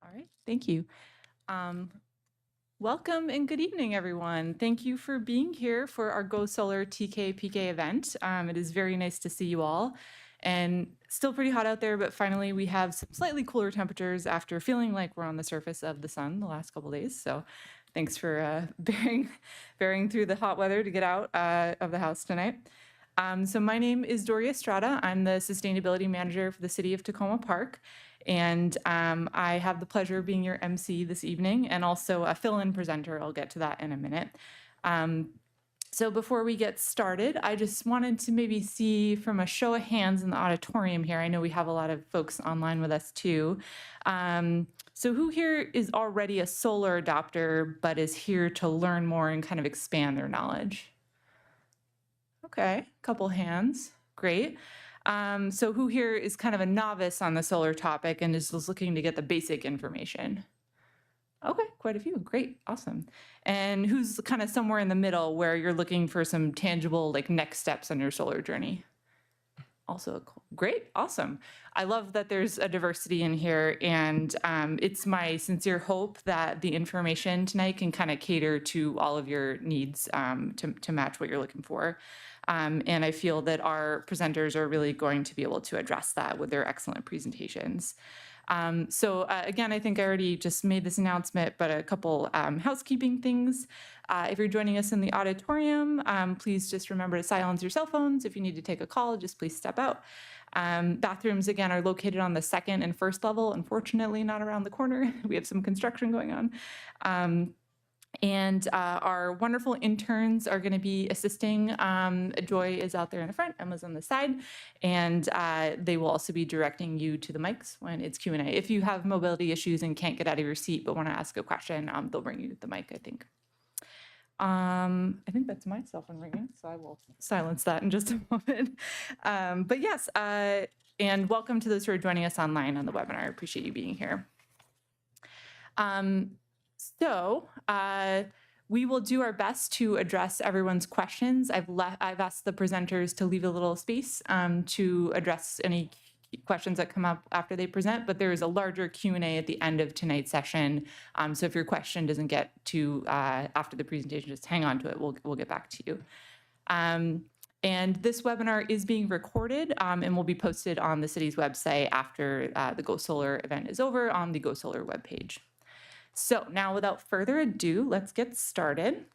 All right, thank you. Welcome and good evening, everyone. Thank you for being here for our Go Solar TkPk event. It is very nice to see you all. And still pretty hot out there, but finally we have some slightly cooler temperatures after feeling like we're on the surface of the sun the last couple days. So thanks for bearing through the hot weather to get out of the house tonight. So my name is Doria Estrada. I'm the Sustainability Manager for the City of Takoma Park. And I have the pleasure of being your MC this evening and also a fill-in presenter. I'll get to that in a minute. So before we get started, I just wanted to maybe see from a show of hands in the auditorium here. I know we have a lot of folks online with us too. So who here is already a solar adopter but is here to learn more and kind of expand their knowledge? Okay, a couple hands, great. So who here is kind of a novice on the solar topic and is just looking to get the basic information? Okay, quite a few, great, awesome. And who's kind of somewhere in the middle where you're looking for some tangible like next steps on your solar journey? Also great, awesome. I love that there's a diversity in here, and it's my sincere hope that the information tonight can kind of cater to all of your needs to match what you're looking for. And I feel that our presenters are really going to be able to address that with their excellent presentations. So again, I think I already just made this announcement, but a couple housekeeping things. If you're joining us in the auditorium, please just remember to silence your cell phones. If you need to take a call, just please step out. Bathrooms, again, are located on the second and first level, unfortunately not around the corner. We have some construction going on. And our wonderful interns are going to be assisting. Joy is out there in the front, Emma's on the side, and they will also be directing you to the mics when it's Q&A. If you have mobility issues and can't get out of your seat but want to ask a question, they'll bring you to the mic, I think. I think that's my cell phone ringing, so I will silence that in just a moment. But yes, and welcome to those who are joining us online on the webinar. I appreciate you being here. So we will do our best to address everyone's questions. I've asked the presenters to leave a little space to address any questions that come up after they present, but there is a larger Q&A at the end of tonight's session. So if your question doesn't get to after the presentation, just hang on to it. We'll get back to you. And this webinar is being recorded and will be posted on the city's website after the Go Solar event is over on the Go Solar webpage. So now, without further ado, let's get started.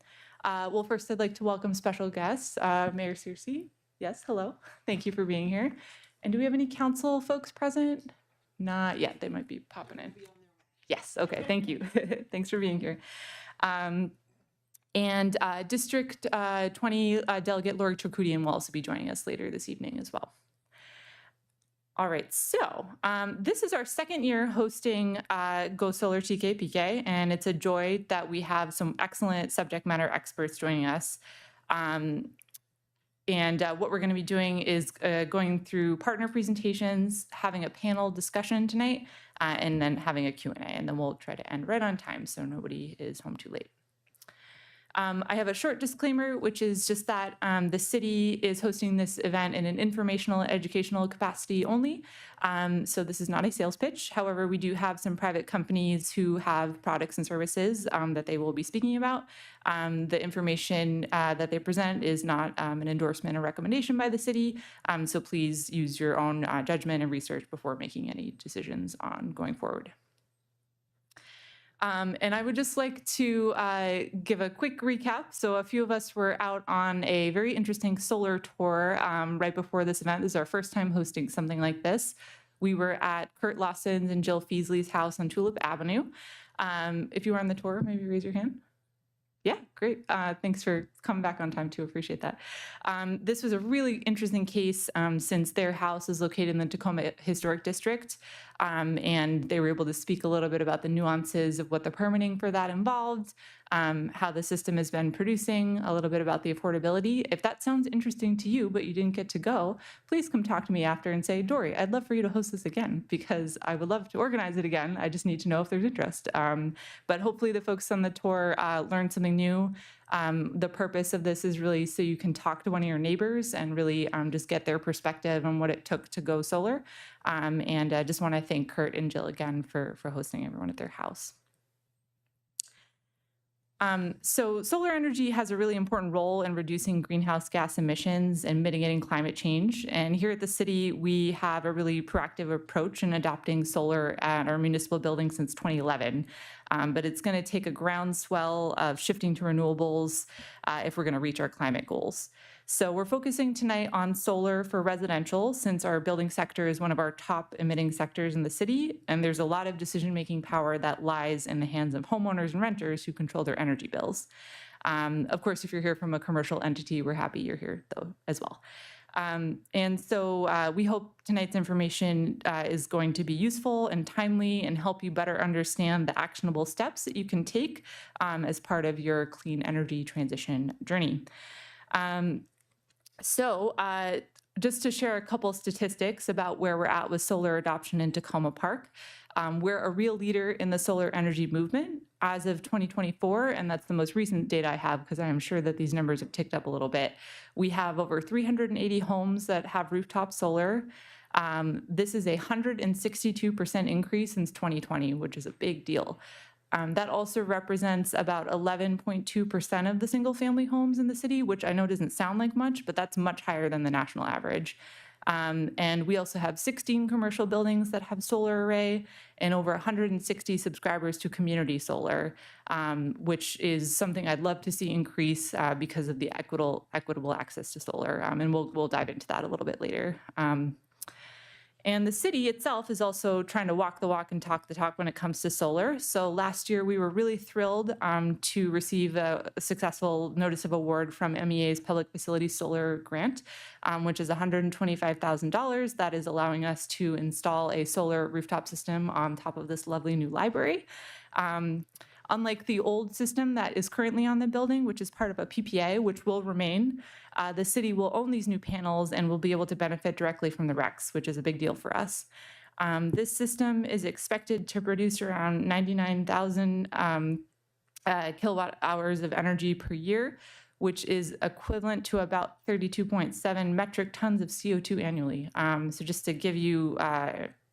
Well, first, I'd like to welcome special guests, Mayor Searcy. Yes, hello. Thank you for being here. And do we have any council folks present? Not yet. They might be popping in. Yes. Okay. Thank you. Thanks for being here. And District 20 Delegate Lori Chokudian will also be joining us later this evening as well. All right, so this is our second year hosting Go Solar TkPk, and it's a joy that we have some excellent subject matter experts joining us. And what we're going to be doing is going through partner presentations, having a panel discussion tonight, and then having a Q&A, and then we'll try to end right on time so nobody is home too late. I have a short disclaimer, which is just that the city is hosting this event in an informational and educational capacity only. So this is not a sales pitch. However, we do have some private companies who have products and services that they will be speaking about. The information that they present is not an endorsement or recommendation by the city. So please use your own judgment and research before making any decisions on going forward. And I would just like to give a quick recap. So a few of us were out on a very interesting solar tour right before this event. This is our first time hosting something like this. We were at Kurt Lawson's and Jill Feasley's house on Tulip Avenue. If you were on the tour, maybe raise your hand. Yeah, great. Thanks for coming back on time too. Appreciate that. This was a really interesting case since their house is located in the Tacoma Historic District, and they were able to speak a little bit about the nuances of what the permitting for that involved, how the system has been producing, a little bit about the affordability. If that sounds interesting to you, but you didn't get to go, please come talk to me after and say, Dory, I'd love for you to host this again because I would love to organize it again. I just need to know if there's interest. But hopefully the folks on the tour learned something new. The purpose of this is really so you can talk to one of your neighbors and really just get their perspective on what it took to go solar. And I just want to thank Kurt and Jill again for hosting everyone at their house. So solar energy has a really important role in reducing greenhouse gas emissions and mitigating climate change. And here at the city, we have a really proactive approach in adopting solar at our municipal building since 2011. But it's going to take a groundswell of shifting to renewables if we're going to reach our climate goals. So we're focusing tonight on solar for residential since our building sector is one of our top emitting sectors in the city, and there's a lot of decision-making power that lies in the hands of homeowners and renters who control their energy bills. Of course, if you're here from a commercial entity, we're happy you're here though as well. And so we hope tonight's information is going to be useful and timely and help you better understand the actionable steps that you can take as part of your clean energy transition journey. Just to share a couple statistics about where we're at with solar adoption in Takoma Park. We're a real leader in the solar energy movement as of 2024, and that's the most recent data I have because I am sure that these numbers have ticked up a little bit. We have over 380 homes that have rooftop solar. This is a 162% increase since 2020, which is a big deal. That also represents about 11.2% of the single family homes in the city, which I know doesn't sound like much, but that's much higher than the national average. And we also have 16 commercial buildings that have solar array and over 160 subscribers to community solar, which is something I'd love to see increase because of the equitable access to solar. And we'll dive into that a little bit later. And the city itself is also trying to walk the walk and talk the talk when it comes to solar. So last year, we were really thrilled to receive a successful notice of award from MEA's Public Facilities Solar Grant, which is $125,000. That is allowing us to install a solar rooftop system on top of this lovely new library. Unlike the old system that is currently on the building, which is part of a PPA, which will remain, the city will own these new panels and will be able to benefit directly from the RECs, which is a big deal for us. This system is expected to produce around 99,000 kilowatt hours of energy per year, which is equivalent to about 32.7 metric tons of CO2 annually. So just to give you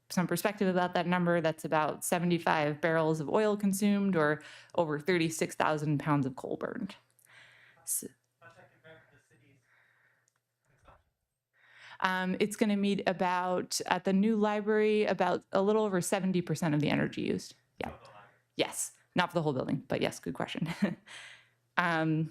some perspective about that number, that's about 75 barrels of oil consumed or over 36,000 pounds of coal burned. So, it's going to meet about, at the new library, about a little over 70% of the energy used. Yeah. Yes. Not for the whole building, but yes, good question. I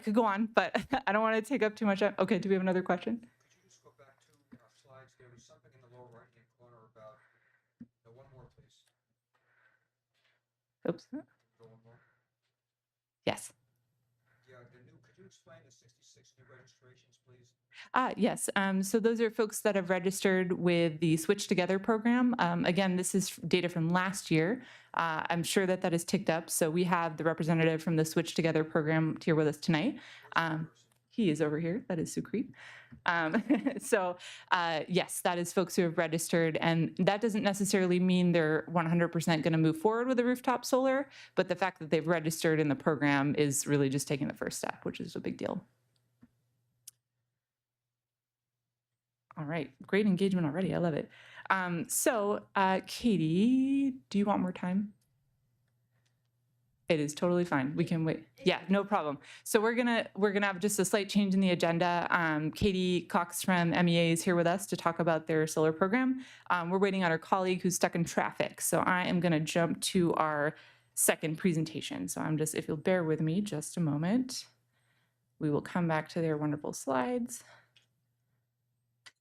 could go on, but I don't want to take up too much time. Okay, do we have another question? Could you just go back 2 slides? There was something in the lower right-hand corner about, one more, please. Oops. Go one more. Yes. Yeah, could you explain the 66 new registrations, please? Yes. So those are folks that have registered with the Switch Together program. Again, this is data from last year. I'm sure that has ticked up. So we have the representative from the Switch Together program here with us tonight. He is over here. That is Sukrit. So yes, that is folks who have registered, and that doesn't necessarily mean they're 100% going to move forward with a rooftop solar, but the fact that they've registered in the program is really just taking the first step, which is a big deal. All right, great engagement already. I love it. Katie, do you want more time? It is totally fine. We can wait. Yeah, no problem. So we're gonna have just a slight change in the agenda. Katie Cox from MEA is here with us to talk about their solar program. We're waiting on our colleague who's stuck in traffic. So I am gonna jump to our second presentation. So if you'll bear with me just a moment, we will come back to their wonderful slides.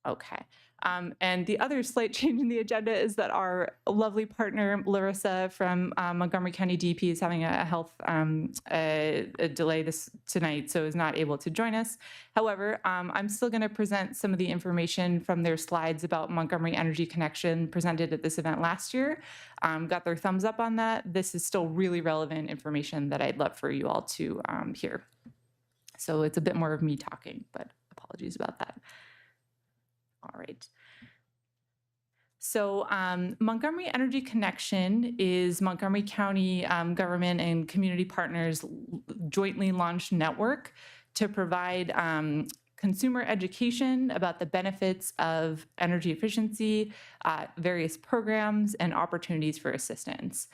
Okay. And the other slight change in the agenda is that our lovely partner, Larissa from Montgomery County DP, is having a health a delay tonight, so is not able to join us. However, I'm still going to present some of the information from their slides about Montgomery Energy Connection presented at this event last year. Got their thumbs up on that. This is still really relevant information that I'd love for you all to hear. So it's a bit more of me talking, but apologies about that. All right. So Montgomery Energy Connection is Montgomery County government and community partners jointly launched network to provide consumer education about the benefits of energy efficiency, various programs, and opportunities for assistance.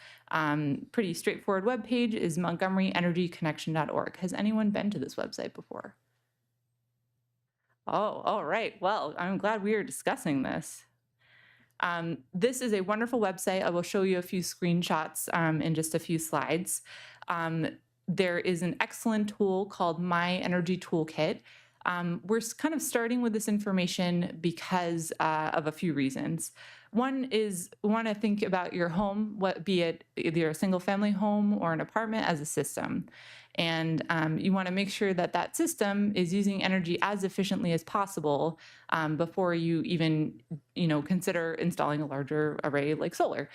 Pretty straightforward webpage is montgomeryenergyconnection.org. Has anyone been to this website before? Oh, all right. Well, I'm glad we are discussing this. This is a wonderful website. I will show you a few screenshots in just a few slides. There is an excellent tool called My Energy Toolkit. We're kind of starting with this information because of a few reasons. One is we want to think about your home, be it either a single family home or an apartment, as a system. And you want to make sure that that system is using energy as efficiently as possible before you even consider installing a larger array like solar,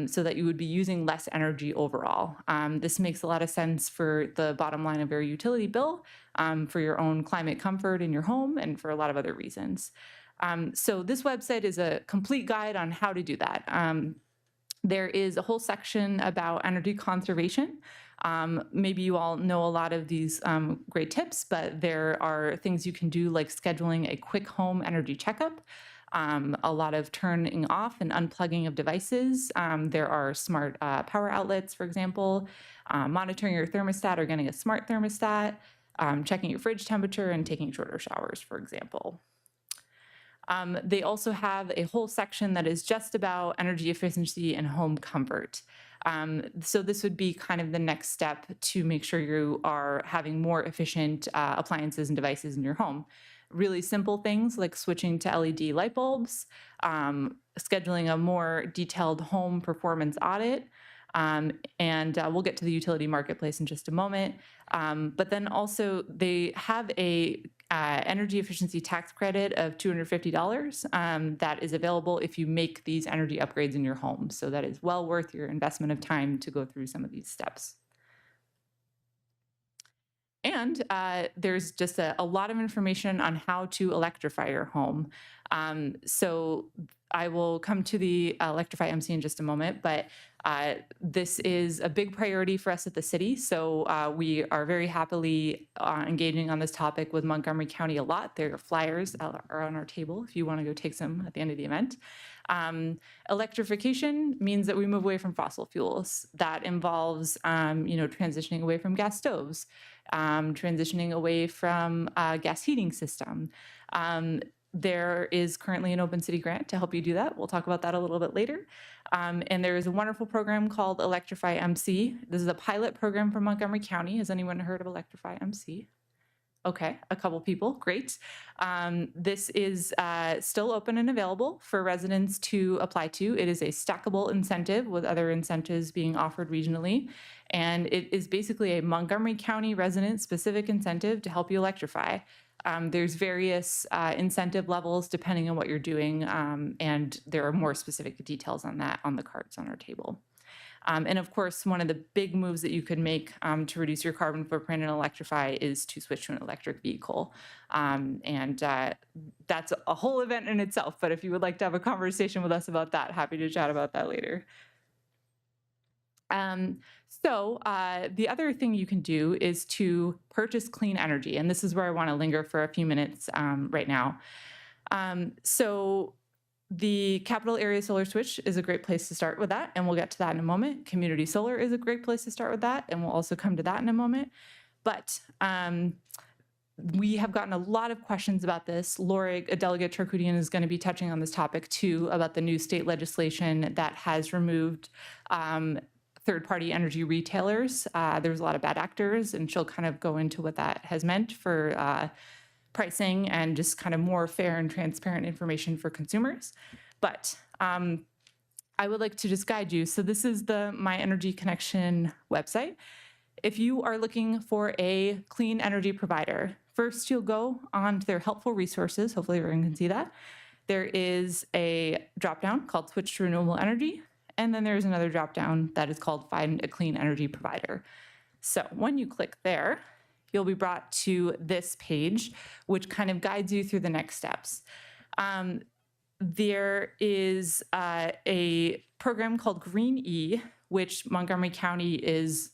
so that you would be using less energy overall. This makes a lot of sense for the bottom line of your utility bill, for your own climate comfort in your home, and for a lot of other reasons. So this website is a complete guide on how to do that. There is a whole section about energy conservation. Maybe you all know a lot of these great tips, but there are things you can do like scheduling a quick home energy checkup, a lot of turning off and unplugging of devices. There are smart power outlets, for example, monitoring your thermostat or getting a smart thermostat, checking your fridge temperature, and taking shorter showers, for example. They also have a whole section that is just about energy efficiency and home comfort. So this would be kind of the next step to make sure you are having more efficient appliances and devices in your home. Really simple things like switching to LED light bulbs, scheduling a more detailed home performance audit, and we'll get to the utility marketplace in just a moment. But then also they have a energy efficiency tax credit of $250 that is available if you make these energy upgrades in your home. So that is well worth your investment of time to go through some of these steps. And there's just a lot of information on how to electrify your home. So I will come to the Electrify MC in just a moment, but this is a big priority for us at the city. So we are very happily engaging on this topic with Montgomery County a lot. Their flyers are on our table if you want to go take some at the end of the event. Electrification means that we move away from fossil fuels. That involves, transitioning away from gas stoves, transitioning away from gas heating system. There is currently an Open City grant to help you do that. We'll talk about that a little bit later. And there is a wonderful program called Electrify MC. This is a pilot program from Montgomery County. Has anyone heard of Electrify MC? Okay, a couple people, great. This is still open and available for residents to apply to. It is a stackable incentive with other incentives being offered regionally. And it is basically a Montgomery County resident specific incentive to help you electrify. There's various incentive levels depending on what you're doing, and there are more specific details on that on the cards on our table. And of course, one of the big moves that you could make to reduce your carbon footprint and electrify is to switch to an electric vehicle. That's a whole event in itself. But if you would like to have a conversation with us about that, happy to chat about that later. The other thing you can do is to purchase clean energy. And this is where I want to linger for a few minutes right now. The Capital Area Solar Switch is a great place to start with that, and we'll get to that in a moment. Community solar is a great place to start with that, and we'll also come to that in a moment. But we have gotten a lot of questions about this. Delegate Charkoudian is going to be touching on this topic too, about the new state legislation that has removed third-party energy retailers. There's a lot of bad actors, and she'll kind of go into what that has meant for pricing and just kind of more fair and transparent information for consumers. But I would like to just guide you. So this is the My Energy Connection website. If you are looking for a clean energy provider, first you'll go on to their helpful resources. Hopefully everyone can see that. There is a dropdown called Switch to Renewable Energy. And then there's another dropdown that is called Find a Clean Energy Provider. So when you click there, you'll be brought to this page, which kind of guides you through the next steps. There is a program called Green E, which Montgomery County is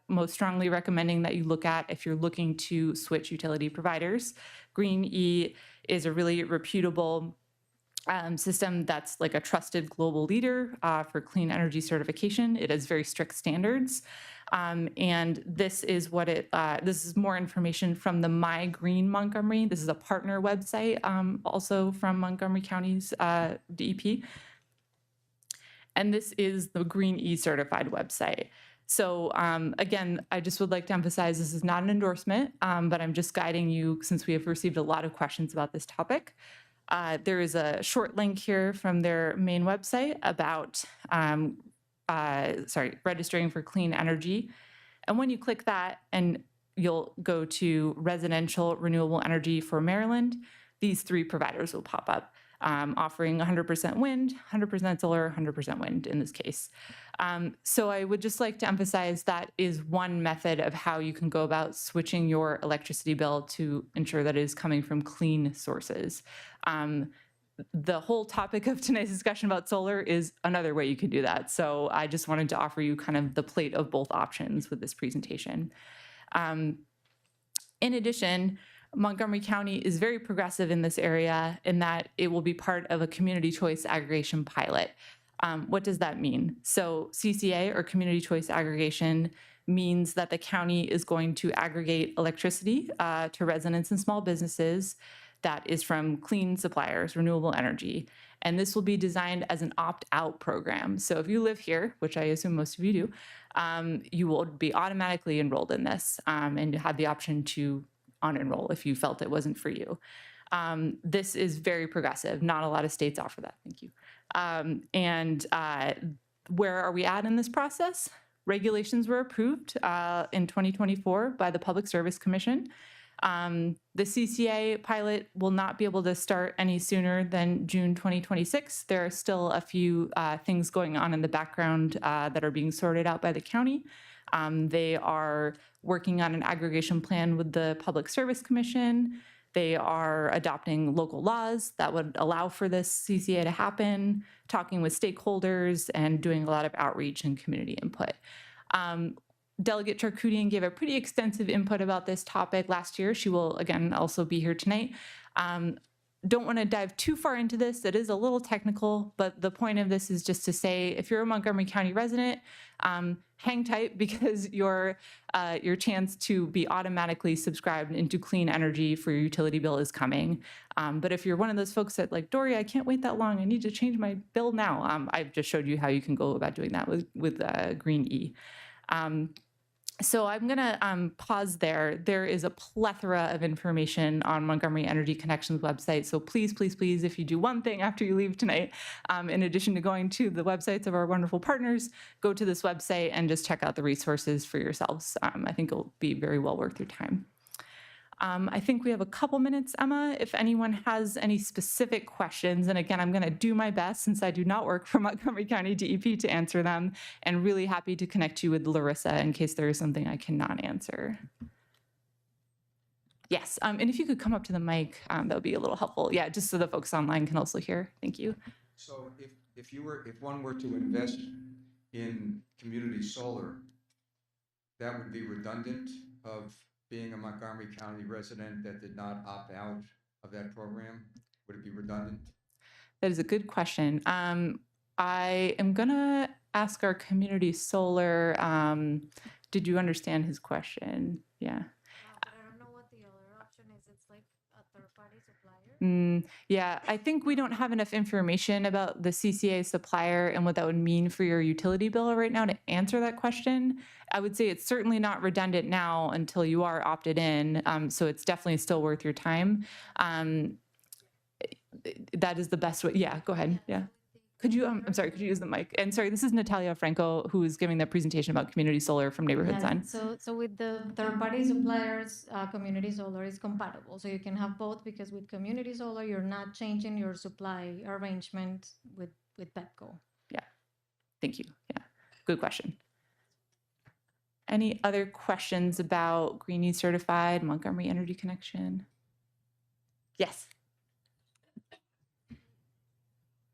most strongly recommending that you look at if you're looking to switch utility providers. Green E is a really reputable system that's like a trusted global leader for clean energy certification. It has very strict standards. And this is what this is more information from the My Green Montgomery. This is a partner website, also from Montgomery County's DEP. And this is the Green E certified website. So again, I just would like to emphasize this is not an endorsement, but I'm just guiding you since we have received a lot of questions about this topic. There is a short link here from their main website about registering for clean energy. And when you click that and you'll go to residential renewable energy for Maryland, these three providers will pop up, offering 100% wind, 100% solar, 100% wind in this case. So I would just like to emphasize that is one method of how you can go about switching your electricity bill to ensure that it is coming from clean sources. The whole topic of tonight's discussion about solar is another way you can do that. So I just wanted to offer you kind of the plate of both options with this presentation. In addition, Montgomery County is very progressive in this area in that it will be part of a community choice aggregation pilot. What does that mean? So CCA, or community choice aggregation, means that the county is going to aggregate electricity to residents and small businesses that is from clean suppliers, renewable energy. And this will be designed as an opt-out program. So if you live here, which I assume most of you do, you will be automatically enrolled in this and have the option to unenroll if you felt it wasn't for you. This is very progressive. Not a lot of states offer that. Thank you. Where are we at in this process? Regulations were approved in 2024 by the Public Service Commission. The CCA pilot will not be able to start any sooner than June 2026. There are still a few things going on in the background that are being sorted out by the county. They are working on an aggregation plan with the Public Service Commission. They are adopting local laws that would allow for this CCA to happen, talking with stakeholders, and doing a lot of outreach and community input. Delegate Charkoudian gave a pretty extensive input about this topic last year. She will, again, also be here tonight. Don't want to dive too far into this. It is a little technical, but the point of this is just to say, if you're a Montgomery County resident, hang tight because your chance to be automatically subscribed into clean energy for your utility bill is coming. But if you're one of those folks that like, Dory, I can't wait that long. I need to change my bill now. I've just showed you how you can go about doing that with Green E. So I'm going to pause there. There is a plethora of information on Montgomery Energy Connection's website. So please, please, please, if you do one thing after you leave tonight, in addition to going to the websites of our wonderful partners, go to this website and just check out the resources for yourselves. I think it'll be very well worth your time. I think we have a couple minutes, Emma, if anyone has any specific questions. And again, I'm going to do my best since I do not work for Montgomery County DEP to answer them, and really happy to connect you with Larissa in case there is something I cannot answer. Yes, and if you could come up to the mic, that would be a little helpful. Yeah, just so the folks online can also hear. Thank you. So if one were to invest in community solar, that would be redundant of being a Montgomery County resident that did not opt out of that program? Would it be redundant? That is a good question. I am gonna ask our community solar. Did you understand his question? Yeah. But I don't know what the other option is. It's like a third-party supplier. Yeah, I think we don't have enough information about the CCA supplier and what that would mean for your utility bill right now to answer that question. I would say it's certainly not redundant now until you are opted in, so it's definitely still worth your time. That is the best way. Yeah, go ahead. Yeah. Could you, I'm sorry, could you use the mic? And sorry, this is Natalia Franco, who is giving the presentation about community solar from Neighborhood Sun. So with the third-party suppliers, community solar is compatible. So you can have both, because with community solar, you're not changing your supply arrangement with Petco. Yeah, thank you. Yeah, good question. Any other questions about Greenie certified Montgomery Energy Connection? Yes.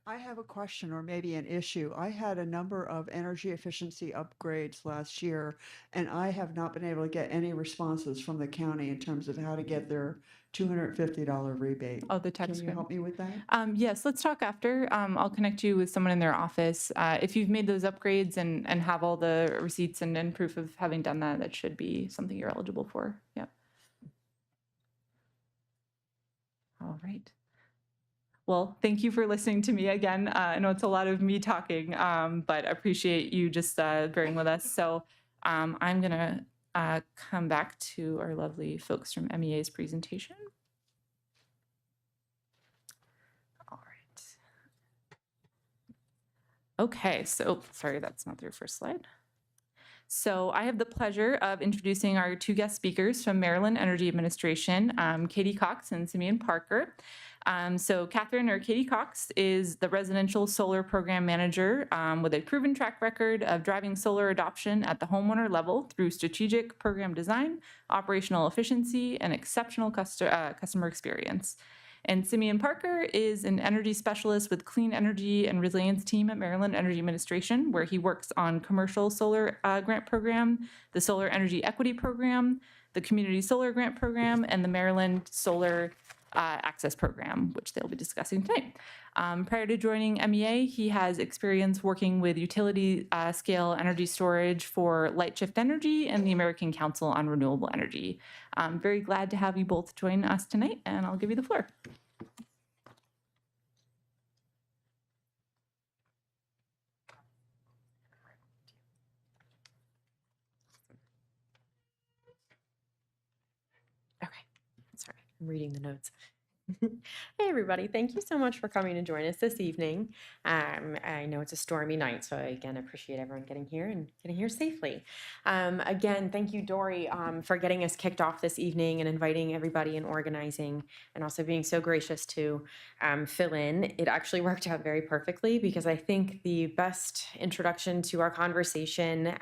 I have a question, or maybe an issue. I had a number of energy efficiency upgrades last year, and I have not been able to get any responses from the county in terms of how to get their $250 rebate. Oh, the tax Can you grant. help me with that? Yes, let's talk after. I'll connect you with someone in their office. If you've made those upgrades and have all the receipts and proof of having done that, that should be something you're eligible for. Yep. All right. Well, thank you for listening to me again. I know it's a lot of me talking, but I appreciate you just bearing with us. So I'm going to come back to our lovely folks from MEA's presentation. All right. Okay, so sorry, that's not their first slide. So I have the pleasure of introducing our two guest speakers from Maryland Energy Administration, Katie Cox and Simeon Parker. So Catherine, or Katie Cox, is the residential solar program manager with a proven track record of driving solar adoption at the homeowner level through strategic program design, operational efficiency, and exceptional customer experience. And Simeon Parker is an energy specialist with Clean Energy and Resilience team at Maryland Energy Administration, where he works on commercial solar grant program, the Solar Energy Equity Program, the Community Solar Grant Program, and the Maryland Solar Access Program, which they'll be discussing tonight. Prior to joining MEA, he has experience working with utility scale energy storage for Lightshift Energy and the American Council on Renewable Energy. I'm very glad to have you both join us tonight, and I'll give you the floor. Okay, sorry, I'm reading the notes. Hey everybody, thank you so much for coming to join us this evening. I know it's a stormy night, so I again appreciate everyone getting here safely. Again, thank you, Dory, for getting us kicked off this evening and inviting everybody and organizing, and also being so gracious to fill in. It actually worked out very perfectly, because I think the best introduction to our conversation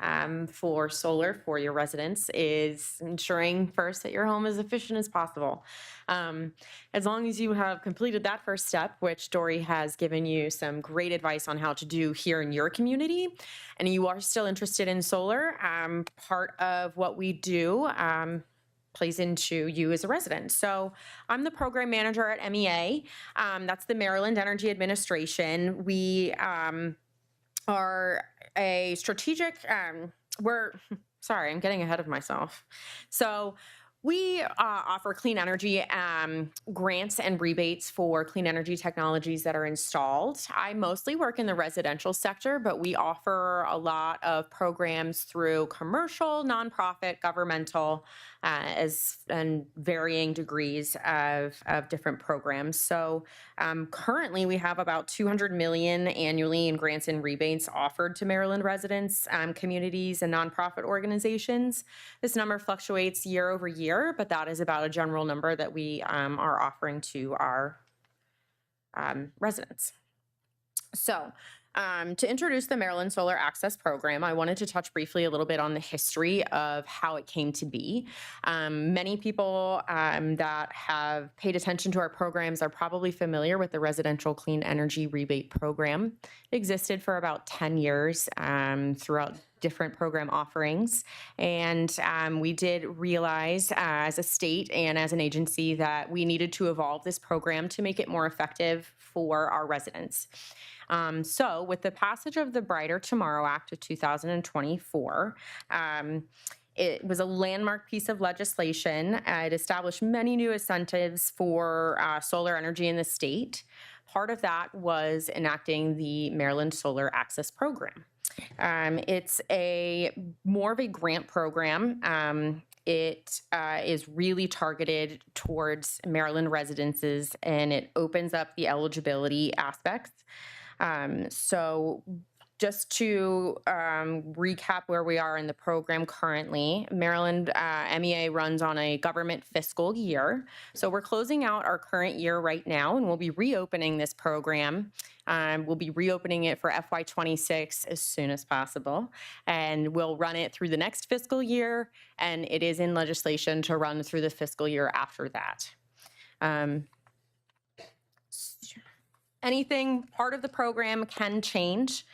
for solar for your residents is ensuring first that your home is efficient as possible. As long as you have completed that first step, which Dory has given you some great advice on how to do here in your community, and you are still interested in solar, part of what we do plays into you as a resident. So I'm the program manager at MEA. That's the Maryland Energy Administration. We are a strategic, sorry, I'm getting ahead of myself. So we offer clean energy grants and rebates for clean energy technologies that are installed. I mostly work in the residential sector, but we offer a lot of programs through commercial, nonprofit, governmental, and varying degrees of different programs. So currently we have about $200 million annually in grants and rebates offered to Maryland residents, communities, and nonprofit organizations. This number fluctuates year over year. year, but that is about a general number that we are offering to our residents. So, to introduce the Maryland Solar Access Program, I wanted to touch briefly a little bit on the history of how it came to be. Many people that have paid attention to our programs are probably familiar with the Residential Clean Energy Rebate Program. It existed for about 10 years throughout different program offerings. And we did realize as a state and as an agency that we needed to evolve this program to make it more effective for our residents. So with the passage of the Brighter Tomorrow Act of 2024, it was a landmark piece of legislation. It established many new incentives for solar energy in the state. Part of that was enacting the Maryland Solar Access Program. It's more of a grant program. It is really targeted towards Maryland residences, and it opens up the eligibility aspects. So just to recap where we are in the program currently, Maryland MEA runs on a government fiscal year. So we're closing out our current year right now, and we'll be reopening this program. We'll be reopening it for FY26 as soon as possible, and we'll run it through the next fiscal year, and it is in legislation to run through the fiscal year after that. Anything part of the program can change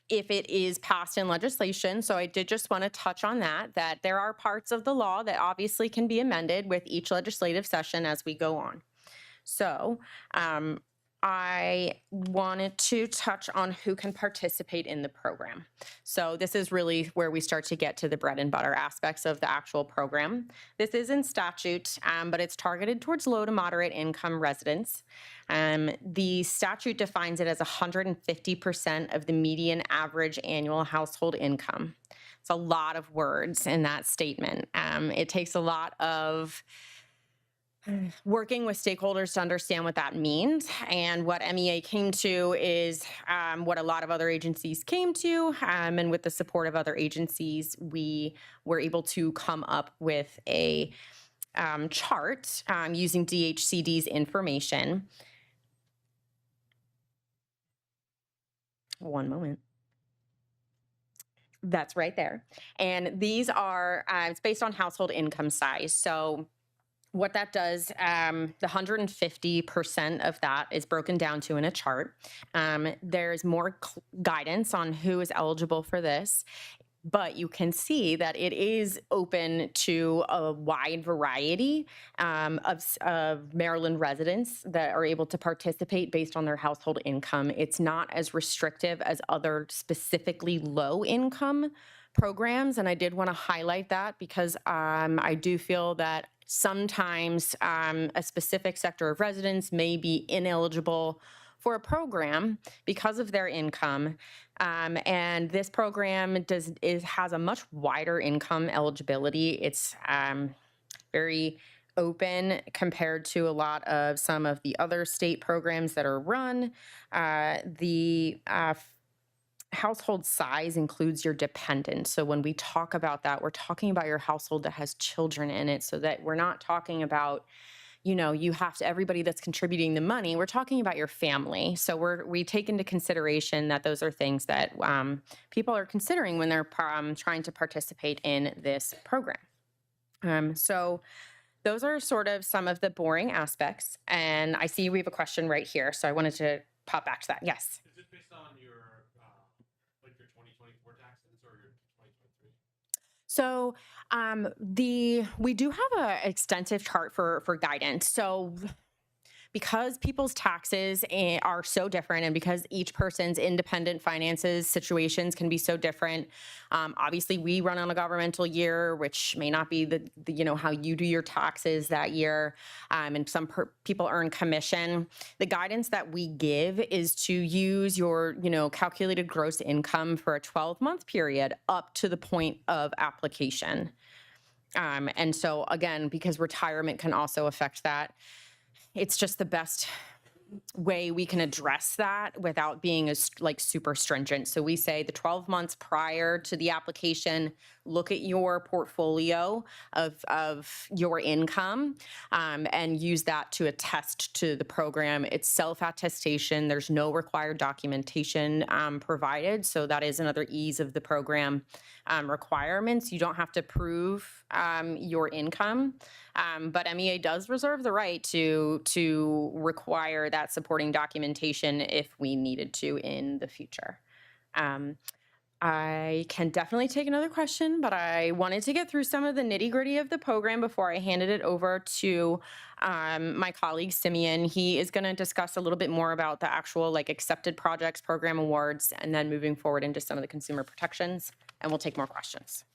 if it is passed in legislation. So I did just want to touch on that there are parts of the law that obviously can be amended with each legislative session as we go on. So I wanted to touch on who can participate in the program. So this is really where we start to get to the bread and butter aspects of the actual program. This is in statute, but it's targeted towards low to moderate income residents. The statute defines it as 150% of the median average annual household income. It's a lot of words in that statement. It takes a lot of working with stakeholders to understand what that means. And what MEA came to is what a lot of other agencies came to. And with the support of other agencies, we were able to come up with a chart using DHCD's information. One moment. That's right there. And these are, it's based on household income size. So what that does, the 150% of that is broken down to in a chart. There's more guidance on who is eligible for this, but you can see that it is open to a wide variety of Maryland residents that are able to participate based on their household income. It's not as restrictive as other specifically low income programs. And I did want to highlight that because I do feel that sometimes a specific sector of residents may be ineligible for a program because of their income. And this program has a much wider income eligibility. It's very open compared to a lot of some of the other state programs that are run. The household size includes your dependent. So when we talk about that, we're talking about your household that has children in it, so that we're not talking about, you have to, everybody that's contributing the money. We're talking about your family. So we take into consideration that those are things that people are considering when they're trying to participate in this program. So those are sort of some of the boring aspects. And I see we have a question right here. So I wanted to pop back to that. Yes. Is it based on your 2024 taxes or your 2023? So we do have an extensive chart for guidance. So because people's taxes are so different, and because each person's independent finances situations can be so different, obviously we run on a governmental year, which may not be the how you do your taxes that year, and some people earn commission. The guidance that we give is to use your calculated gross income for a 12-month period up to the point of application. And so again, because retirement can also affect that, it's just the best way we can address that without being as like super stringent. So we say the 12 months prior to the application, look at your portfolio of your income and use that to attest to the program. It's self-attestation. There's no required documentation provided. So that is another ease of the program requirements. You don't have to prove your income, but MEA does reserve the right to require that supporting documentation if we needed to in the future. I can definitely take another question, but I wanted to get through some of the nitty gritty of the program before I handed it over to my colleague Simeon. He is going to discuss a little bit more about the actual like accepted projects, program awards, and then moving forward into some of the consumer protections, and we'll take more questions.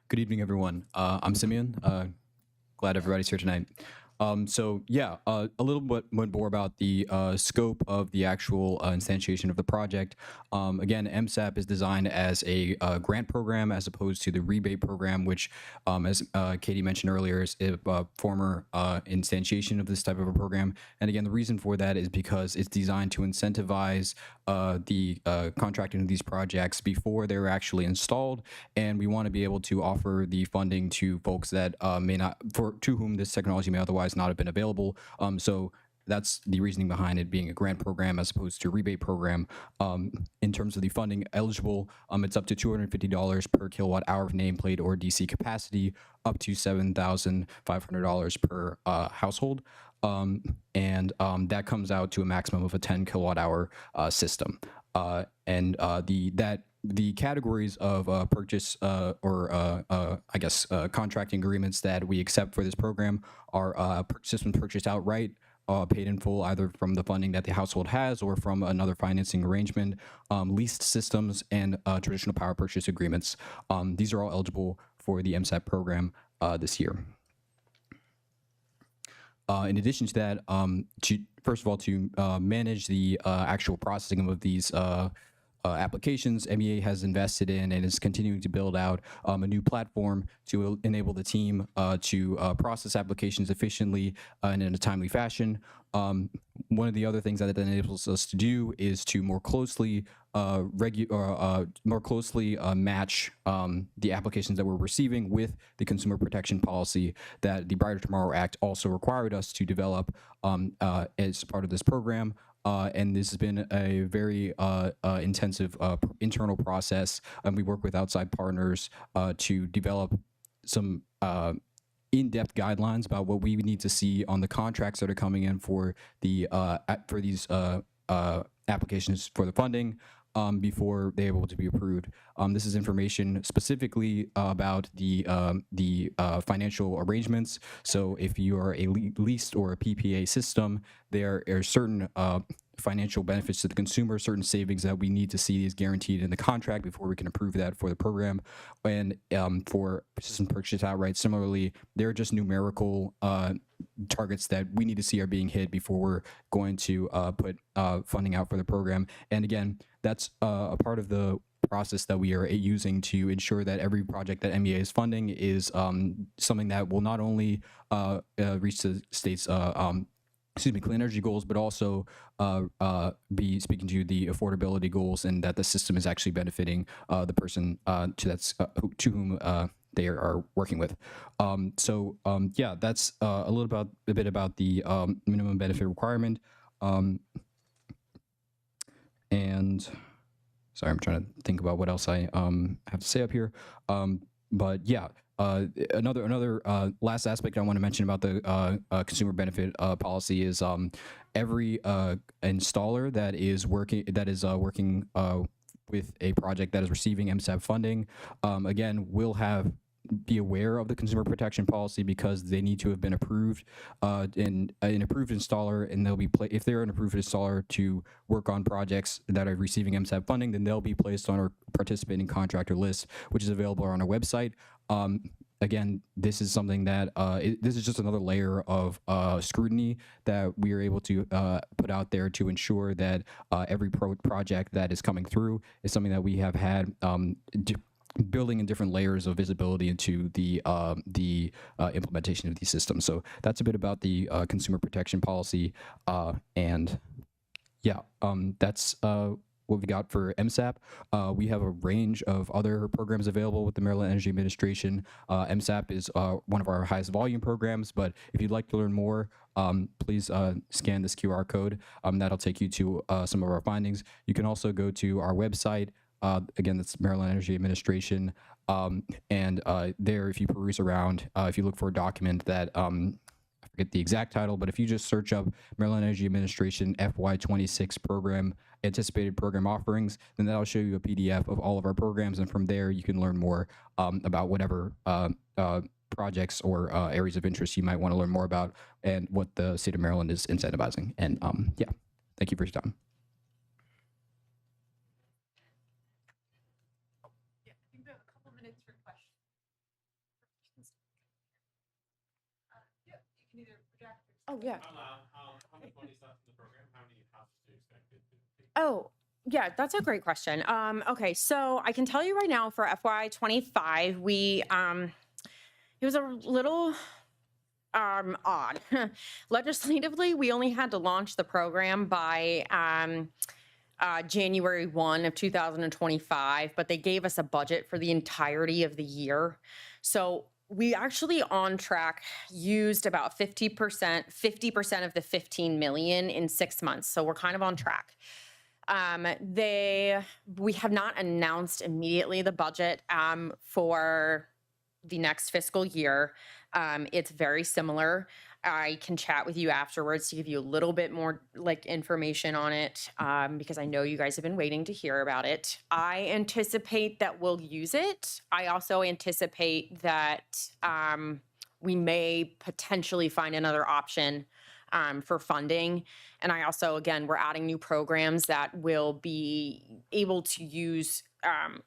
Good evening, everyone. I'm Simeon. Glad everybody's here tonight. So yeah, a little bit more about the scope of the actual instantiation of the project. Again, MSAP is designed as a grant program as opposed to the rebate program, which, as Katie mentioned earlier, is a former instantiation of this type of a program. And again, the reason for that is because it's designed to incentivize the contracting of these projects before they're actually installed, and we want to be able to offer the funding to folks that may not, to whom this technology may otherwise not have been available. So that's the reasoning behind it being a grant program as opposed to a rebate program. In terms of the funding eligible, it's up to $250 per kilowatt hour of nameplate or DC capacity, up to $7,500 per household. And that comes out to a maximum of a 10 kilowatt hour system. The categories of purchase contracting agreements that we accept for this program are systems purchased outright, paid in full, either from the funding that the household has or from another financing arrangement, leased systems, and traditional power purchase agreements. These are all eligible for the MSAP program this year. In addition to that, first of all, to manage the actual processing of these applications, MEA has invested in and is continuing to build out a new platform to enable the team to process applications efficiently and in a timely fashion. One of the other things that it enables us to do is to more closely match the applications that we're receiving with the consumer protection policy that the Brighter Tomorrow Act also required us to develop as part of this program. And this has been a very intensive internal process, and we work with outside partners to develop some in-depth guidelines about what we need to see on the contracts that are coming in for the for these applications for the funding before they're able to be approved. This is information specifically about the financial arrangements. So if you are a leased or a PPA system, there are certain financial benefits to the consumer, certain savings that we need to see is guaranteed in the contract before we can approve that for the program. And for system purchase outright, similarly, they're just numerical targets that we need to see are being hit before we're going to put funding out for the program. And again, that's a part of the process that we are using to ensure that every project that MEA is funding is something that will not only reach the state's clean energy goals, but also be speaking to the affordability goals, and that the system is actually benefiting the person to whom they are working with. Yeah, that's a bit about the minimum benefit requirement. And sorry, I'm trying to think about what else I have to say up here. But yeah. Another last aspect I want to mention about the consumer benefit policy is every installer that is working with a project that is receiving MSAP funding, again, will be aware of the consumer protection policy because they need to have been approved in an approved installer, and they'll be if they're an approved installer to work on projects that are receiving MSAP funding, then they'll be placed on our participating contractor list, which is available on our website. Again, this is something that this is just another layer of scrutiny that we are able to put out there to ensure that every project that is coming through is something that we have had building in different layers of visibility into the implementation of these systems. So that's a bit about the consumer protection policy, and yeah, that's what we got for MSAP. We have a range of other programs available with the Maryland Energy Administration. MSAP is one of our highest volume programs, but if you'd like to learn more, please scan this QR code. That'll take you to some of our findings. You can also go to our website. Again, that's Maryland Energy Administration. And there, if you peruse around, if you look for a document that I forget the exact title, but if you just search up Maryland Energy Administration FY26 program, anticipated program offerings, then that'll show you a PDF of all of our programs. And from there, you can learn more about whatever projects or areas of interest you might want to learn more about and what the state of Maryland is incentivizing. And yeah, thank you for your time. Yeah, I think we have a couple minutes for questions. Yeah, you can either project. Oh, yeah. How much money is left in the program? How many houses do you expect it to take? Oh, yeah, that's a great question. Okay, so I can tell you right now for FY25, we it was a little odd. Legislatively, we only had to launch the program by January 1 of 2025, but they gave us a budget for the entirety of the year. So we actually on track used about 50% of the 15 million in 6 months. So we're kind of on track. We have not announced immediately the budget for the next fiscal year. It's very similar. I can chat with you afterwards to give you a little bit more like information on it, because I know you guys have been waiting to hear about it. I anticipate that we'll use it. I also anticipate that we may potentially find another option for funding. And I also, again, we're adding new programs that will be able to use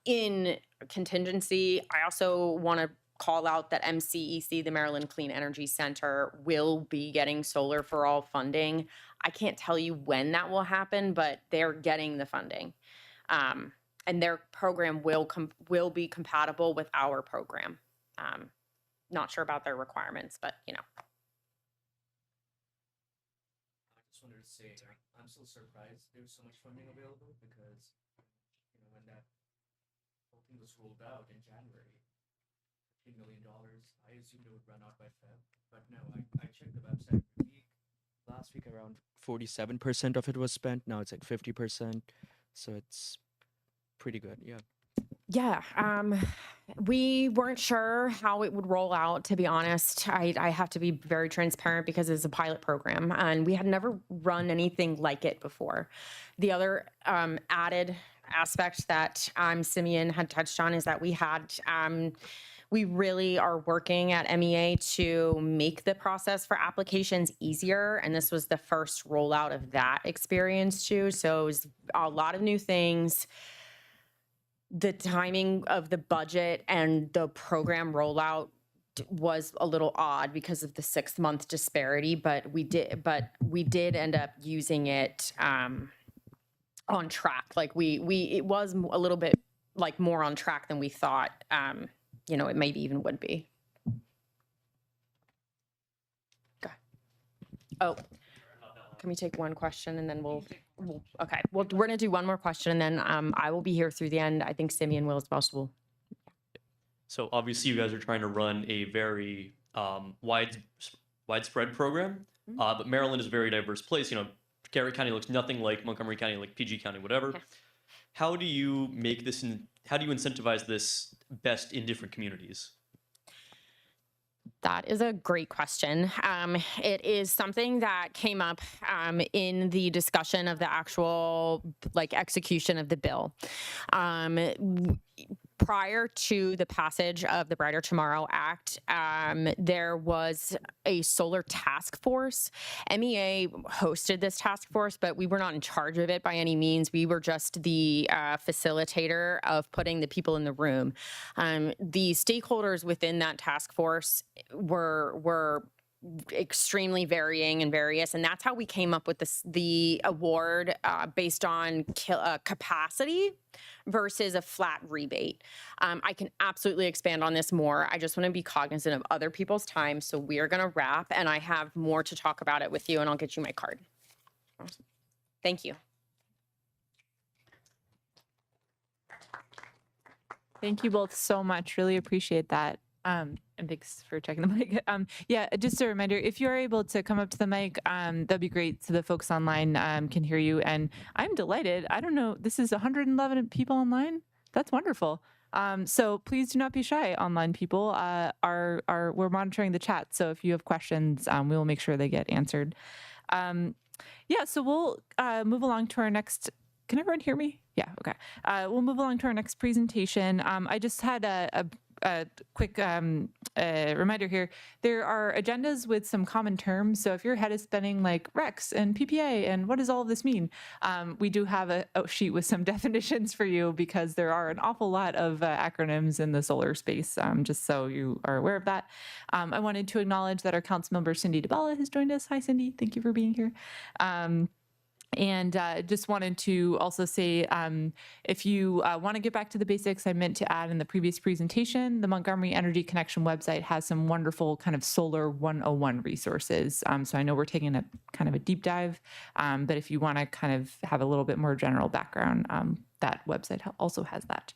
in contingency. I also want to call out that MCEC, the Maryland Clean Energy Center, will be getting Solar for All funding. I can't tell you when that will happen, but they're getting the funding. And their program will be compatible with our program. Not sure about their requirements, but you know. I just wanted to say I'm so surprised there's so much funding available because, you know, when that whole thing was rolled out in January, $15 million, I assumed it would run out by Feb, but no, I checked the website last week around 47% of it was spent. Now it's like 50%, so it's pretty good. Yeah. Yeah, we weren't sure how it would roll out, to be honest. I have to be very transparent because it's a pilot program and we had never run anything like it before. The other added aspect that Simeon had touched on is that we really are working at MEA to make the process for applications easier. And this was the first rollout of that experience too. So it was a lot of new things. The timing of the budget and the program rollout was a little odd because of the 6-month disparity, but we did end up using it on track. Like it was a little bit like more on track than we thought, you know, it maybe even would be. Go ahead. Oh, can we take one question and then okay. Well, we're gonna do one more question and then I will be here through the end. I think Simeon will as possible. So obviously you guys are trying to run a very widespread program, but Maryland is a very diverse place. You know, Garrett County looks nothing like Montgomery County, like PG County, whatever. Yeah. How do you make this, how do you incentivize this best in different communities? That is a great question. It is something that came up in the discussion of the actual execution of the bill. Prior to the passage of the Brighter Tomorrow Act, there was a solar task force. MEA hosted this task force, but we were not in charge of it by any means. We were just the facilitator of putting the people in the room. The stakeholders within that task force were extremely varying and various, and that's how we came up with the award based on capacity versus a flat rebate. I can absolutely expand on this more. I just want to be cognizant of other people's time, so we are going to wrap, and I have more to talk about it with you, and I'll get you my card. Awesome. Thank you. Thank you both so much. Really appreciate that. And thanks for checking the mic. Yeah, just a reminder, if you're able to come up to the mic, that'd be great so the folks online can hear you. And I'm delighted. I don't know, this is 111 people online. That's wonderful. So please do not be shy, online people. We're monitoring the chat. So if you have questions, we will make sure they get answered. Yeah, so we'll move along to our next. Can everyone hear me? Yeah, okay. We'll move along to our next presentation. I just had a quick reminder here. There are agendas with some common terms. So if your head is spinning like REX and PPA and what does all of this mean? We do have a sheet with some definitions for you because there are an awful lot of acronyms in the solar space, just so you are aware of that. I wanted to acknowledge that our council member Cindy DeBella has joined us. Hi, Cindy. Thank you for being here. And just wanted to also say, if you want to get back to the basics, I meant to add in the previous presentation, the Montgomery Energy Connection website has some wonderful kind of solar 101 resources. So I know we're taking a kind of a deep dive, but if you want to kind of have a little bit more general background, that website also has that.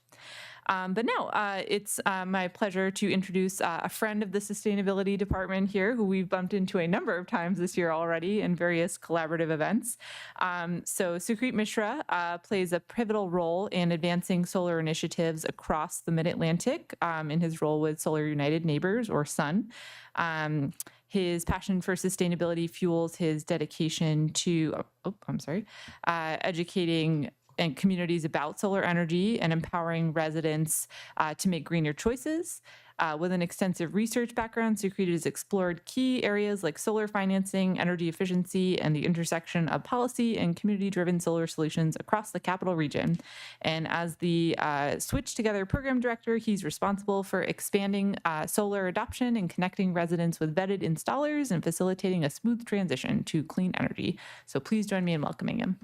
But now it's my pleasure to introduce a friend of the sustainability department here who we've bumped into a number of times this year already in various collaborative events. So Sukhrit Mishra plays a pivotal role in advancing solar initiatives across the Mid-Atlantic in his role with Solar United Neighbors, or SUN. His passion for sustainability fuels his dedication to, educating and communities about solar energy and empowering residents to make greener choices. With an extensive research background, Sukhrit has explored key areas like solar financing, energy efficiency, and the intersection of policy and community-driven solar solutions across the capital region. And as the Switch Together program director, he's responsible for expanding solar adoption and connecting residents with vetted installers and facilitating a smooth transition to clean energy. So please join me in welcoming him.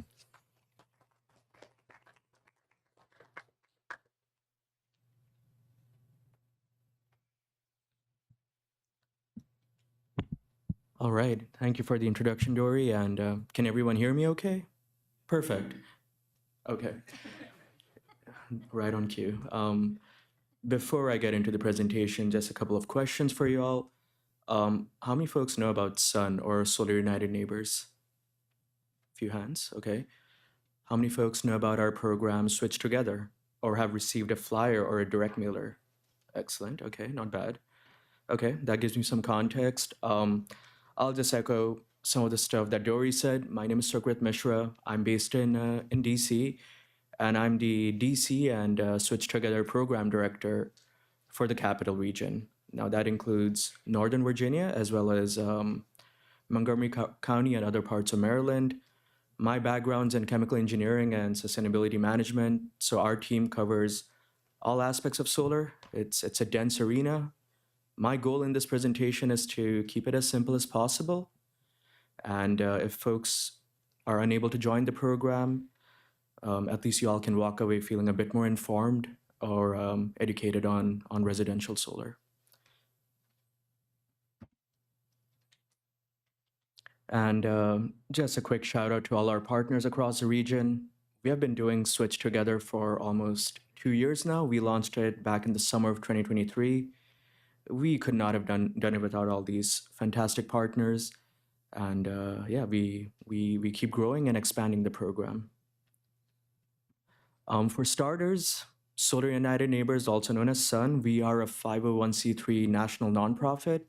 All right. Thank you for the introduction, Dory. And can everyone hear me okay? Perfect. Okay. Right on cue. Before I get into the presentation, just a couple of questions for you all. How many folks know about SUN, or Solar United Neighbors? A few hands, okay. How many folks know about our program Switch Together, or have received a flyer or a direct mailer? Excellent, okay, not bad. Okay, that gives me some context. I'll just echo some of the stuff that Dory said. My name is Sukhrit Mishra. I'm based in DC, and I'm the DC and Switch Together program director for the Capital Region. Now that includes Northern Virginia as well as Montgomery County and other parts of Maryland. My background's in chemical engineering and sustainability management, so our team covers all aspects of solar. It's a dense arena. My goal in this presentation is to keep it as simple as possible. And if folks are unable to join the program, at least you all can walk away feeling a bit more informed or educated on residential solar. And just a quick shout out to all our partners across the region. We have been doing Switch Together for almost 2 years now. We launched it back in the summer of 2023. We could not have done it without all these fantastic partners. And yeah, we keep growing and expanding the program. For starters, Solar United Neighbors, also known as SUN, we are a 501c3 national nonprofit.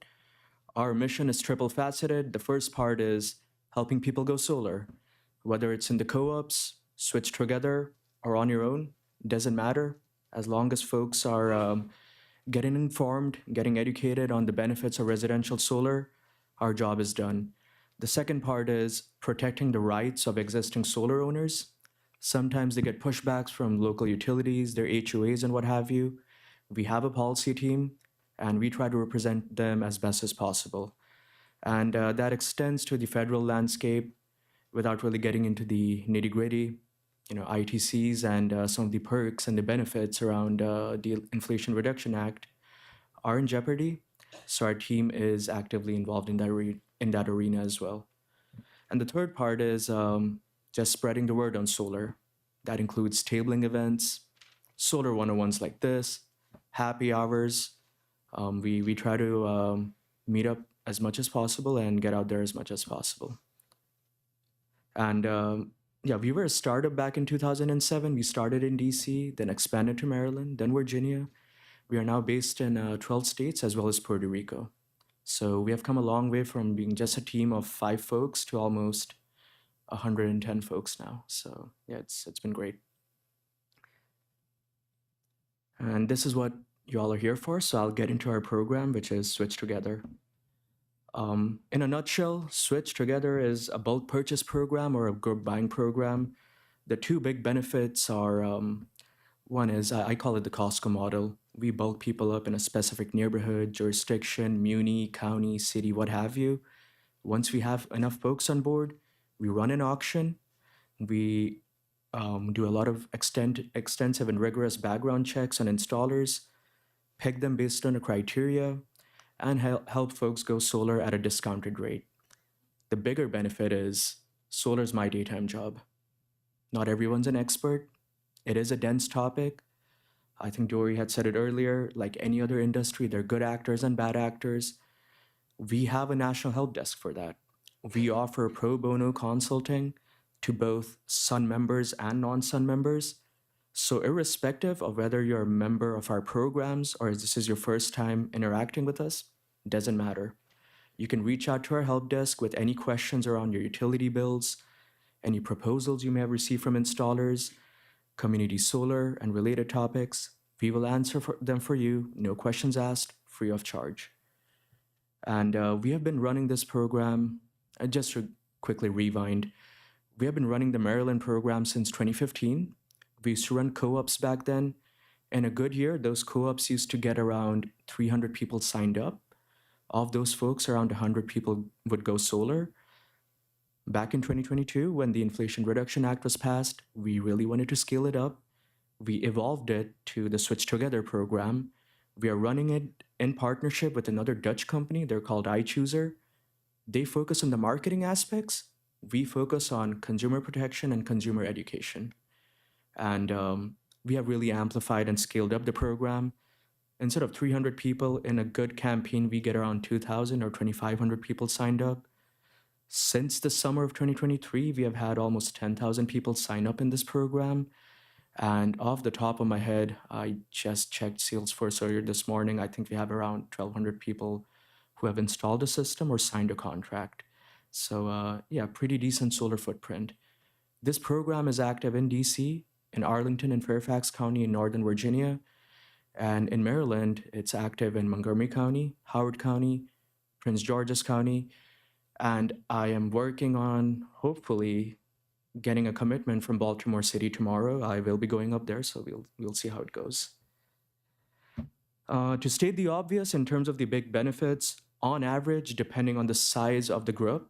Our mission is triple faceted. The first part is helping people go solar, whether it's in the co-ops, Switch Together, or on your own, doesn't matter. As long as folks are getting informed, getting educated on the benefits of residential solar, our job is done. The second part is protecting the rights of existing solar owners. Sometimes they get pushbacks from local utilities, their HOAs and what have you. We have a policy team, and we try to represent them as best as possible. And that extends to the federal landscape without really getting into the nitty gritty. ITCs and some of the perks and the benefits around the Inflation Reduction Act are in jeopardy. So our team is actively involved in that arena as well. And the third part is just spreading the word on solar. That includes tabling events, solar 101s like this, happy hours. We try to meet up as much as possible and get out there as much as possible. And yeah, we were a startup back in 2007. We started in DC, then expanded to Maryland, then Virginia. We are now based in 12 states as well as Puerto Rico. So we have come a long way from being just a team of 5 folks to almost 110 folks now. So yeah, it's been great. And this is what you all are here for. So I'll get into our program, which is Switch Together. In a nutshell, Switch Together is a bulk purchase program or a group buying program. The two big benefits are one is I call it the Costco model. We bulk people up in a specific neighborhood, jurisdiction, muni, county, city, what have you. Once we have enough folks on board, we run an auction. We do a lot of extensive and rigorous background checks on installers, peg them based on a criteria, and help folks go solar at a discounted rate. The bigger benefit is solar's my daytime job. Not everyone's an expert. It is a dense topic. I think Dory had said it earlier, like any other industry, there are good actors and bad actors. We have a national help desk for that. We offer pro bono consulting to both Sun members and non-Sun members. So irrespective of whether you're a member of our programs or this is your first time interacting with us, doesn't matter. You can reach out to our help desk with any questions around your utility bills, any proposals you may have received from installers, community solar and related topics. We will answer them for you, no questions asked, free of charge. And we have been running this program, just to quickly rewind, we have been running the Maryland program since 2015. We used to run co-ops back then. In a good year, those co-ops used to get around 300 people signed up. Of those folks, around 100 people would go solar. Back in 2022, when the Inflation Reduction Act was passed, we really wanted to scale it up. We evolved it to the Switch Together program. We are running it in partnership with another Dutch company. They're called iChooser. They focus on the marketing aspects. We focus on consumer protection and consumer education. And we have really amplified and scaled up the program. Instead of 300 people in a good campaign, we get around 2,000 or 2,500 people signed up. Since the summer of 2023, we have had almost 10,000 people sign up in this program. And off the top of my head, I just checked Salesforce earlier this morning. I think we have around 1,200 people who have installed a system or signed a contract. So yeah, pretty decent solar footprint. This program is active in DC, in Arlington and Fairfax County in Northern Virginia. And in Maryland, it's active in Montgomery County, Howard County, Prince George's County. And I am working on, hopefully, getting a commitment from Baltimore City tomorrow. I will be going up there, so we'll see how it goes. To state the obvious, in terms of the big benefits, on average, depending on the size of the group,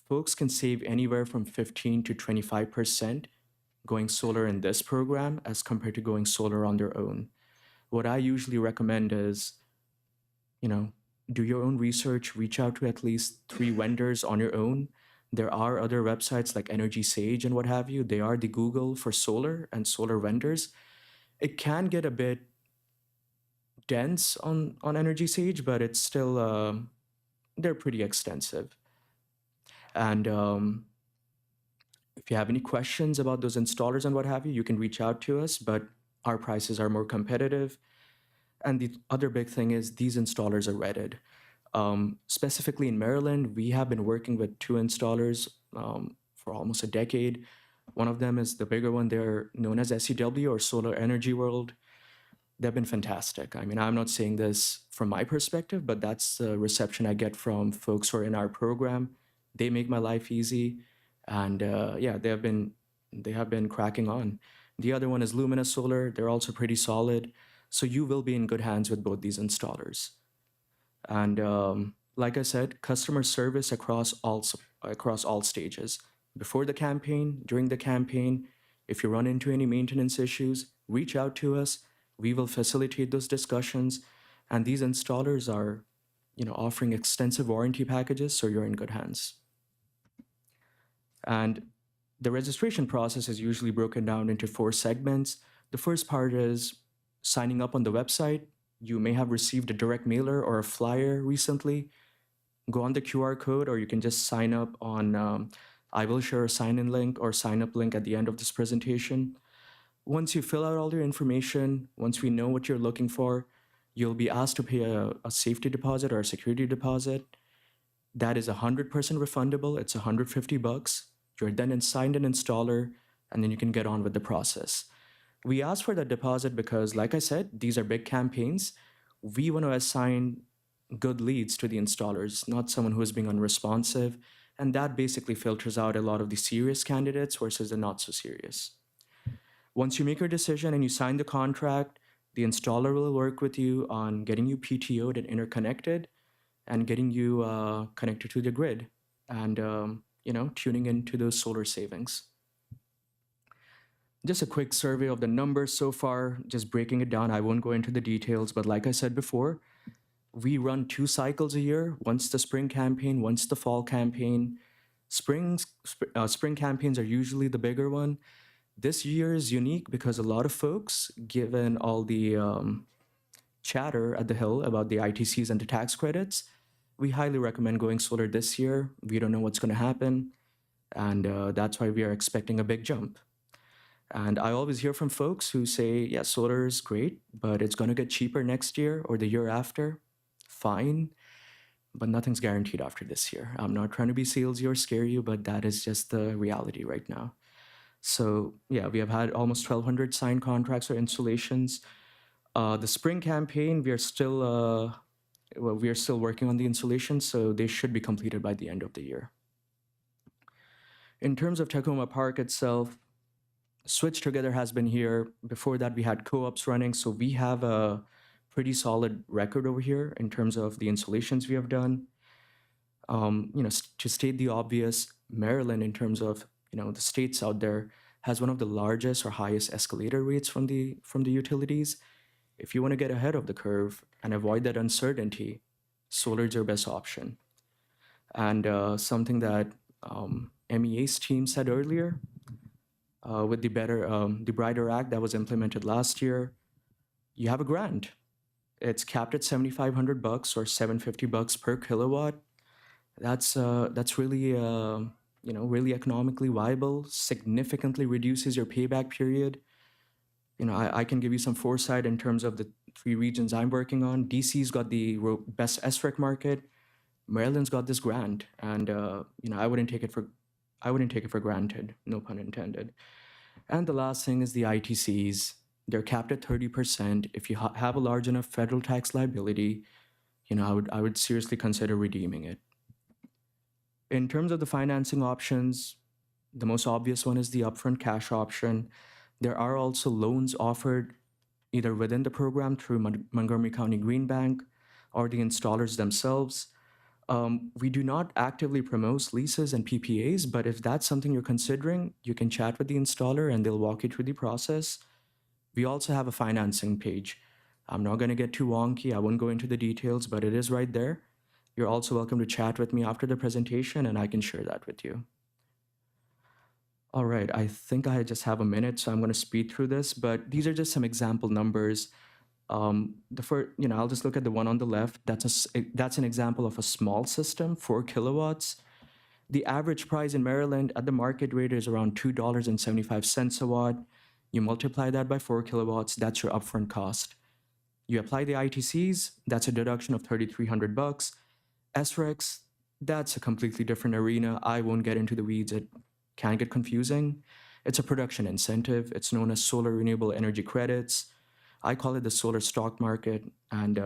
folks can save anywhere from 15 to 25% going solar in this program as compared to going solar on their own. What I usually recommend is, do your own research, reach out to at least 3 vendors on your own. There are other websites like Energy Sage and what have you. They are the Google for solar and solar vendors. It can get a bit dense on Energy Sage, but it's still, they're pretty extensive. And if you have any questions about those installers and what have you, you can reach out to us, but our prices are more competitive. And the other big thing is these installers are vetted. Specifically in Maryland, we have been working with 2 installers for almost a decade. One of them is the bigger one. They're known as SEW or Solar Energy World. They've been fantastic. I mean, I'm not saying this from my perspective, but that's the reception I get from folks who are in our program. They make my life easy. And yeah, they have been cracking on. The other one is Lumina Solar. They're also pretty solid. So you will be in good hands with both these installers. And like I said, customer service across all stages. Before the campaign, during the campaign, if you run into any maintenance issues, reach out to us. We will facilitate those discussions. And these installers are, offering extensive warranty packages, so you're in good hands. And the registration process is usually broken down into 4 segments. The first part is signing up on the website. You may have received a direct mailer or a flyer recently. Go on the QR code, or you can just sign up on, I will share a sign-in link or sign-up link at the end of this presentation. Once you fill out all your information, once we know what you're looking for, you'll be asked to pay a safety deposit or a security deposit. That is 100% refundable. It's $150. You're then assigned an installer, and then you can get on with the process. We ask for that deposit because, like I said, these are big campaigns. We want to assign good leads to the installers, not someone who is being unresponsive. And that basically filters out a lot of the serious candidates versus the not so serious. Once you make your decision and you sign the contract, the installer will work with you on getting you PTO'd and interconnected and getting you connected to the grid and, tuning into those solar savings. Just a quick survey of the numbers so far, just breaking it down. I won't go into the details, but like I said before, we run 2 cycles a year, once the spring campaign, once the fall campaign. Spring campaigns are usually the bigger one. This year is unique because a lot of folks, given all the chatter at the Hill about the ITCs and the tax credits, we highly recommend going solar this year. We don't know what's going to happen, and that's why we are expecting a big jump. And I always hear from folks who say, yeah, solar is great, but it's going to get cheaper next year or the year after. Fine, but nothing's guaranteed after this year. I'm not trying to be salesy or scare you, but that is just the reality right now. So yeah, we have had almost 1,200 signed contracts or installations. The spring campaign, we are still working on the installations, so they should be completed by the end of the year. In terms of Takoma Park itself, Switch Together has been here. Before that, we had co-ops running, so we have a pretty solid record over here in terms of the installations we have done. To state the obvious, Maryland, in terms of the states out there, has one of the largest or highest escalator rates from the utilities. If you want to get ahead of the curve and avoid that uncertainty, solar is your best option. And something that MEA's team said earlier, with the Brighter Act that was implemented last year, you have a grant. It's capped at $7,500 or $750 per kilowatt. That's really really economically viable. Significantly reduces your payback period. I can give you some foresight in terms of the 3 regions I'm working on. DC's got the best SREC market. Maryland's got this grant, and I wouldn't take it for granted. No pun intended. And the last thing is the ITCs. They're capped at 30%. If you have a large enough federal tax liability, I would seriously consider redeeming it. In terms of the financing options, the most obvious one is the upfront cash option. There are also loans offered either within the program through Montgomery County Green Bank or the installers themselves. We do not actively promote leases and PPAs, but if that's something you're considering, you can chat with the installer and they'll walk you through the process. We also have a financing page. I'm not going to get too wonky. I won't go into the details, but it is right there. You're also welcome to chat with me after the presentation, and I can share that with you. All right, I think I just have a minute, so I'm going to speed through this, but these are just some example numbers. I'll just look at the one on the left. That's an example of a small system, 4 kilowatts. The average price in Maryland at the market rate is around $2.75 a watt. You multiply that by 4 kilowatts, that's your upfront cost. You apply the ITCs, that's a deduction of $3,300. SRECs, that's a completely different arena. I won't get into the weeds. It can get confusing. It's a production incentive. It's known as solar renewable energy credits. I call it the solar stock market, and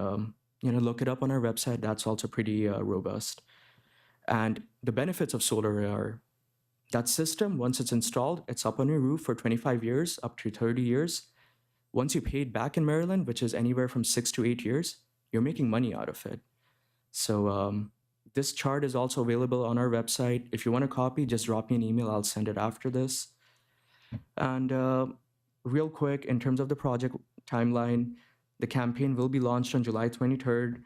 look it up on our website. That's also pretty robust. And the benefits of solar are that system, once it's installed, it's up on your roof for 25 years, up to 30 years. Once you pay it back in Maryland, which is anywhere from 6 to 8 years, you're making money out of it. So this chart is also available on our website. If you want a copy, just drop me an email. I'll send it after this. And real quick, in terms of the project timeline, the campaign will be launched on July 23rd.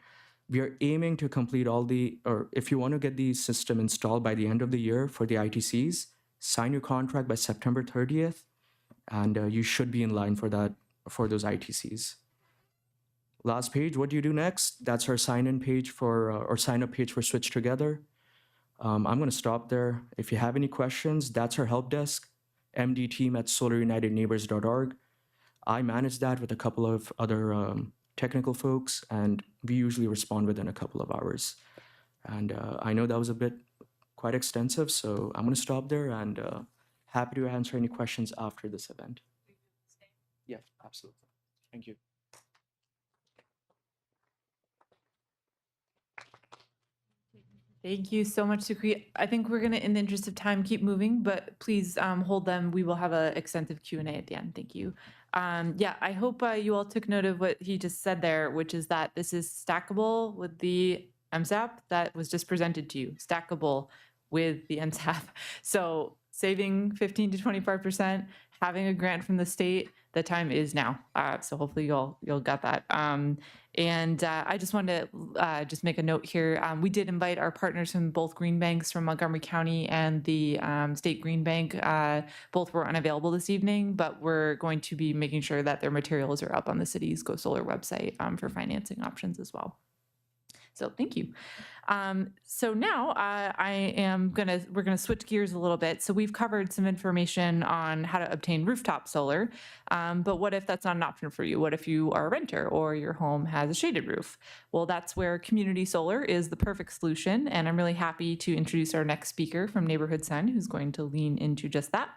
We are aiming to complete or if you want to get the system installed by the end of the year for the ITCs, sign your contract by September 30th, and you should be in line for those ITCs. Last page, what do you do next? That's our sign-in page or sign-up page for Switch Together. I'm going to stop there. If you have any questions, that's our help desk, mdteam@solarunitedneighbors.org. I manage that with a couple of other technical folks, and we usually respond within a couple of hours. And I know that was a bit quite extensive, so I'm going to stop there, and happy to answer any questions after this event. Yeah, absolutely. Thank you. Thank you so much, Sukri. I think we're going to, in the interest of time, keep moving, but please hold them. We will have an extensive Q&A at the end. Thank you. Yeah, I hope you all took note of what he just said there, which is that this is stackable with the MSAP that was just presented to you, stackable with the MSAP. So saving 15 to 25%, having a grant from the state, the time is now. So hopefully you'll got that. And I just wanted to just make a note here. We did invite our partners from both green banks from Montgomery County and the state green bank. Both were unavailable this evening, but we're going to be making sure that their materials are up on the city's Go Solar website for financing options as well. So thank you. So now we're gonna switch gears a little bit. So we've covered some information on how to obtain rooftop solar, but what if that's not an option for you? What if you are a renter or your home has a shaded roof? Well, that's where community solar is the perfect solution. And I'm really happy to introduce our next speaker from Neighborhood Sun, who's going to lean into just that.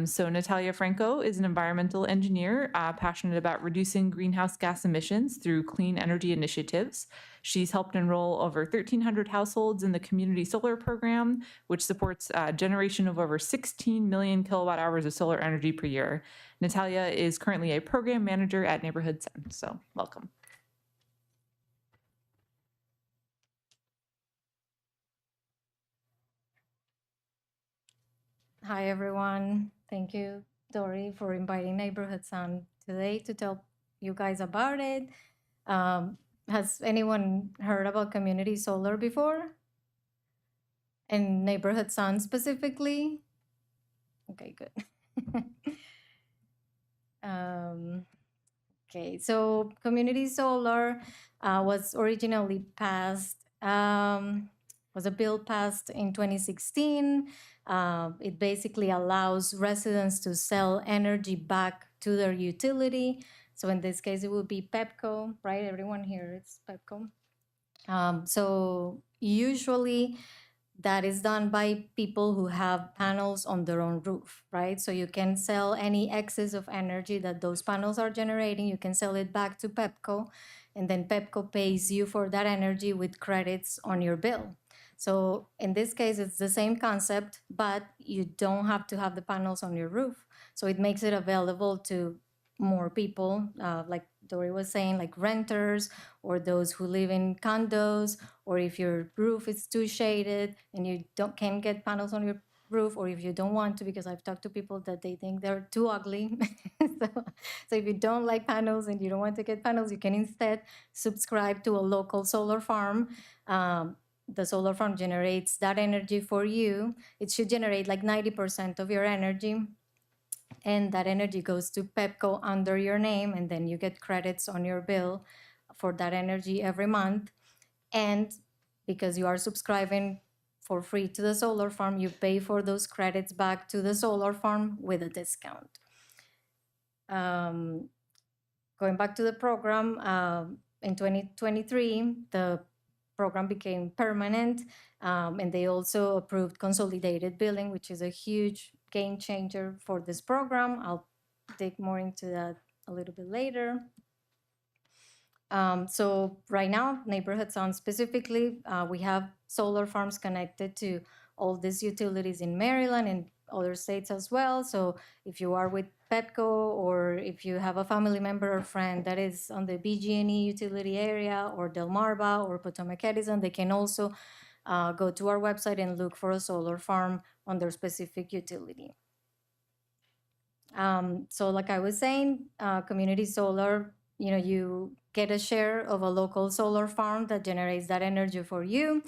So Natalia Franco is an environmental engineer passionate about reducing greenhouse gas emissions through clean energy initiatives. She's helped enroll over 1,300 households in the community solar program, which supports a generation of over 16 million kilowatt hours of solar energy per year. Natalia is currently a program manager at Neighborhood Sun. So welcome. Hi, everyone. Thank you, Dory, for inviting Neighborhood Sun today to tell you guys about it. Has anyone heard about community solar before? And Neighborhood Sun specifically? Okay, good. Okay, so community solar was originally passed, was a bill passed in 2016. It basically allows residents to sell energy back to their utility. So in this case, it would be PEPCO, right? Everyone here, it's PEPCO. So usually that is done by people who have panels on their own roof, right? So you can sell any excess of energy that those panels are generating, you can sell it back to PEPCO, and then PEPCO pays you for that energy with credits on your bill. So in this case, it's the same concept, but you don't have to have the panels on your roof. So it makes it available to more people, like Dory was saying, like renters or those who live in condos, or if your roof is too shaded and you can't get panels on your roof, or if you don't want to, because I've talked to people that they think they're too ugly. So if you don't like panels and you don't want to get panels, you can instead subscribe to a local solar farm. The solar farm generates that energy for you. It should generate like 90% of your energy. And that energy goes to PEPCO under your name, and then you get credits on your bill for that energy every month. And because you are subscribing for free to the solar farm, you pay for those credits back to the solar farm with a discount. Going back to the program, in 2023, the program became permanent, and they also approved consolidated billing, which is a huge game changer for this program. I'll dig more into that a little bit later. So right now, Neighborhood Sun specifically, we have solar farms connected to all these utilities in Maryland and other states as well. So if you are with PepCo, or if you have a family member or friend that is on the BG&E utility area, or Delmarva, or Potomac Edison, they can also go to our website and look for a solar farm on their specific utility. So like I was saying, community solar, you get a share of a local solar farm that generates that energy for you.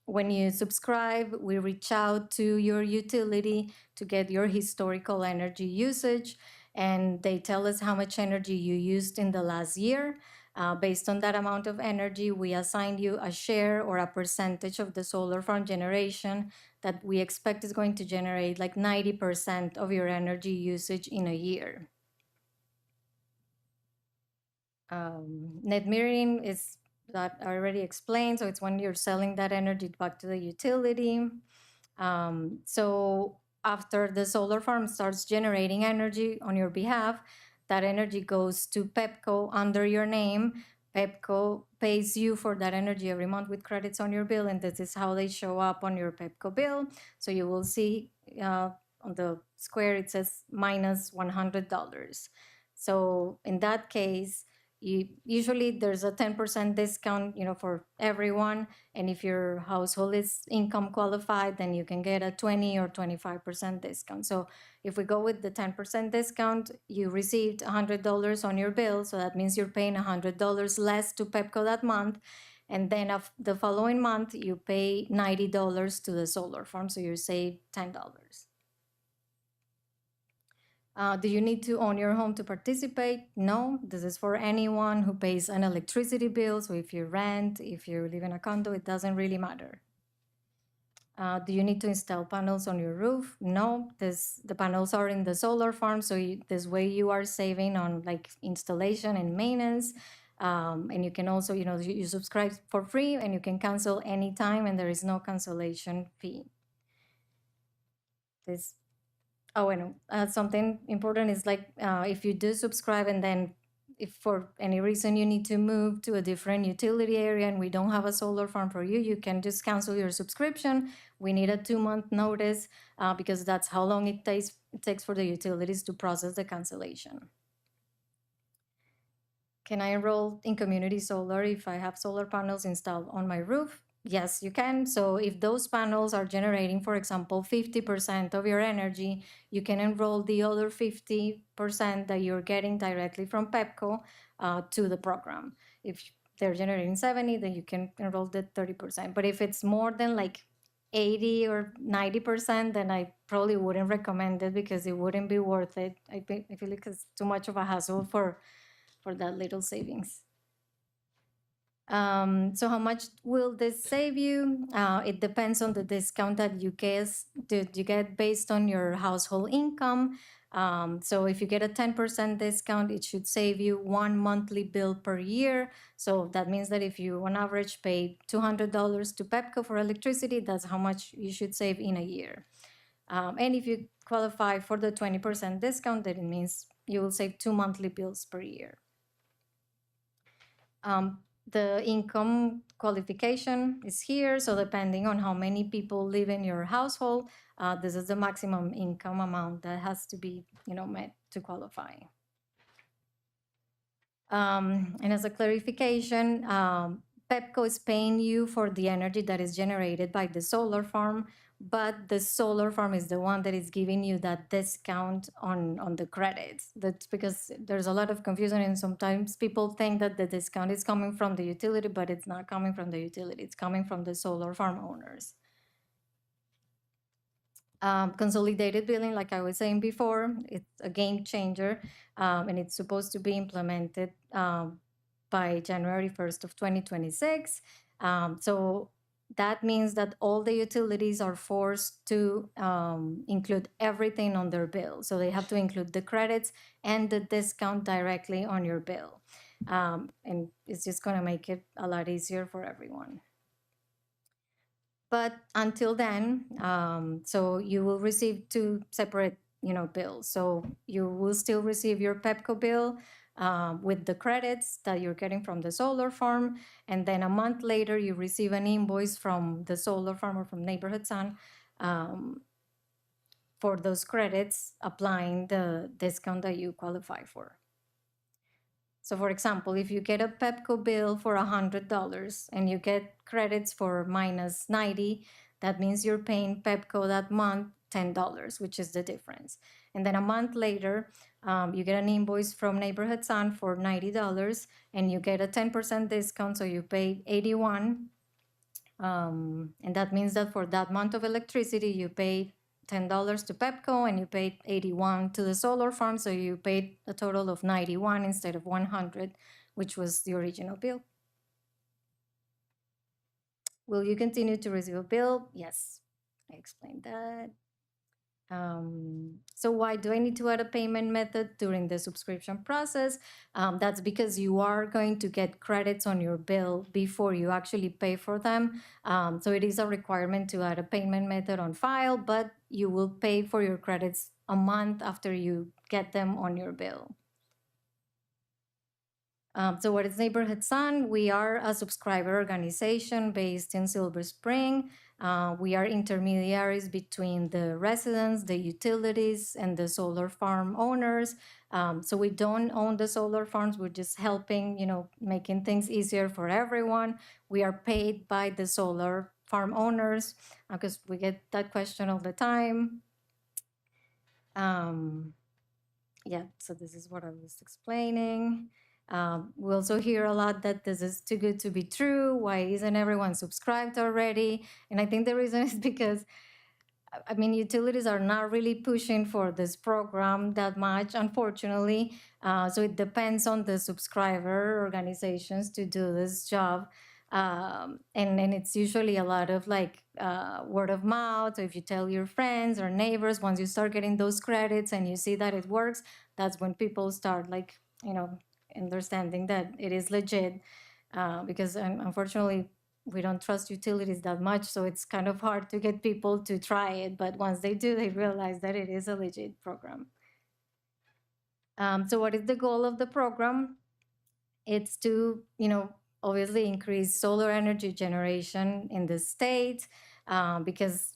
When you subscribe, we reach out to your utility to get your historical energy usage, and they tell us how much energy you used in the last year. Based on that amount of energy, we assign you a share or a percentage of the solar farm generation that we expect is going to generate like 90% of your energy usage in a year. Net metering is that I already explained, so it's when you're selling that energy back to the utility. So after the solar farm starts generating energy on your behalf, that energy goes to PepCo under your name. PepCo pays you for that energy every month with credits on your bill, and this is how they show up on your PepCo bill. So you will see on the square, it says minus $100. So in that case, usually there's a 10% discount, for everyone. And if your household is income qualified, then you can get a 20 or 25% discount. So if we go with the 10% discount, you received $100 on your bill. So that means you're paying $100 less to PepCo that month. And then the following month, you pay $90 to the solar farm. So you save $10. Do you need to own your home to participate? No, this is for anyone who pays an electricity bill. So if you rent, if you live in a condo, it doesn't really matter. Do you need to install panels on your roof? No, the panels are in the solar farm. So this way you are saving on like installation and maintenance. And you can also, you subscribe for free and you can cancel anytime and there is no cancellation fee. Something important is like if you do subscribe and then if for any reason you need to move to a different utility area and we don't have a solar farm for you, you can just cancel your subscription. We need a 2-month notice because that's how long it takes for the utilities to process the cancellation. Can I enroll in community solar if I have solar panels installed on my roof? Yes, you can. So if those panels are generating, for example, 50% of your energy, you can enroll the other 50% that you're getting directly from PepCo to the program. If they're generating 70, then you can enroll the 30%. But if it's more than like 80 or 90%, then I probably wouldn't recommend it because it wouldn't be worth it. I feel like it's too much of a hassle for that little savings. So how much will this save you? It depends on the discount that you get based on your household income. So if you get a 10% discount, it should save you 1 monthly bill per year. So that means that if you on average pay $200 to PepCo for electricity, that's how much you should save in a year. And if you qualify for the 20% discount, then it means you will save 2 monthly bills per year. The income qualification is here. So depending on how many people live in your household, this is the maximum income amount that has to be, met to qualify. And as a clarification, PepCo is paying you for the energy that is generated by the solar farm, but the solar farm is the one that is giving you that discount on the credits. That's because there's a lot of confusion and sometimes people think that the discount is coming from the utility, but it's not coming from the utility. It's coming from the solar farm owners. Consolidated billing, like I was saying before, it's a game changer, and it's supposed to be implemented by January 1st of 2026. So that means that all the utilities are forced to include everything on their bill. So they have to include the credits and the discount directly on your bill. And it's just going to make it a lot easier for everyone. But until then, so you will receive 2 separate, bills. So you will still receive your PepCo bill with the credits that you're getting from the solar farm. And then a month later, you receive an invoice from the solar farm or from Neighborhood Sun for those credits, applying the discount that you qualify for. So for example, if you get a Pepco bill for $100 and you get credits for minus 90, that means you're paying Pepco that month $10, which is the difference. And then a month later, you get an invoice from Neighborhood Sun for $90 and you get a 10% discount, so you pay 81. And that means that for that month of electricity, you paid $10 to Pepco and you paid 81 to the solar farm, so you paid a total of 91 instead of 100, which was the original bill. Will you continue to receive a bill? Yes, I explained that. So why do I need to add a payment method during the subscription process? That's because you are going to get credits on your bill before you actually pay for them. So it is a requirement to add a payment method on file, but you will pay for your credits a month after you get them on your bill. So what is Neighborhood Sun? We are a subscriber organization based in Silver Spring. We are intermediaries between the residents, the utilities, and the solar farm owners. So we don't own the solar farms. We're just helping, making things easier for everyone. We are paid by the solar farm owners because we get that question all the time. Yeah, so this is what I was explaining. We also hear a lot that this is too good to be true. Why isn't everyone subscribed already? And I think the reason is because, utilities are not really pushing for this program that much, unfortunately. So it depends on the subscriber organizations to do this job. And it's usually a lot of word of mouth. So if you tell your friends or neighbors, once you start getting those credits and you see that it works, that's when people start understanding that it is legit. Because unfortunately, we don't trust utilities that much, so it's kind of hard to get people to try it. But once they do, they realize that it is a legit program. So what is the goal of the program? It's to, obviously increase solar energy generation in the state, because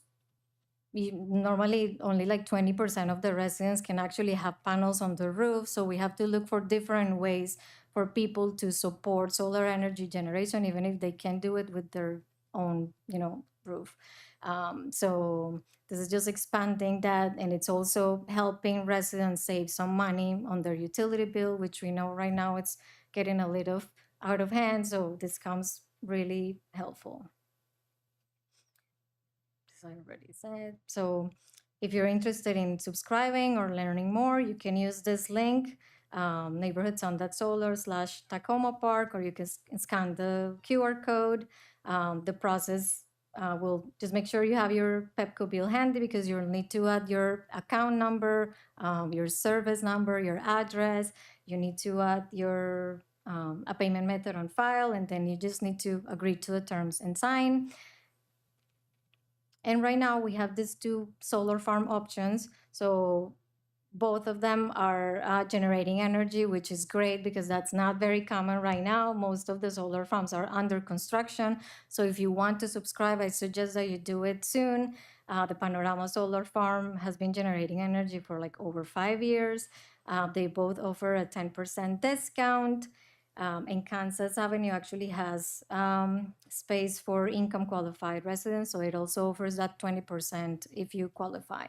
normally only 20% of the residents can actually have panels on the roof. So we have to look for different ways for people to support solar energy generation, even if they can't do it with their own, roof. So this is just expanding that, and it's also helping residents save some money on their utility bill, which we know right now it's getting a little out of hand. So this comes really helpful. As I already said. So if you're interested in subscribing or learning more, you can use this link, neighborhoodsun.solar/Takoma Park, or you can scan the QR code. The process will just make sure you have your Pepco bill handy, because you'll need to add your account number, your service number, your address. You need to add your a payment method on file, and then you just need to agree to the terms and sign. And right now we have these two solar farm options. So both of them are generating energy, which is great because that's not very common right now. Most of the solar farms are under construction. So if you want to subscribe, I suggest that you do it soon. The Panorama Solar Farm has been generating energy for over 5 years. They both offer a 10% discount. And Kansas Avenue actually has space for income qualified residents, so it also offers that 20% if you qualify.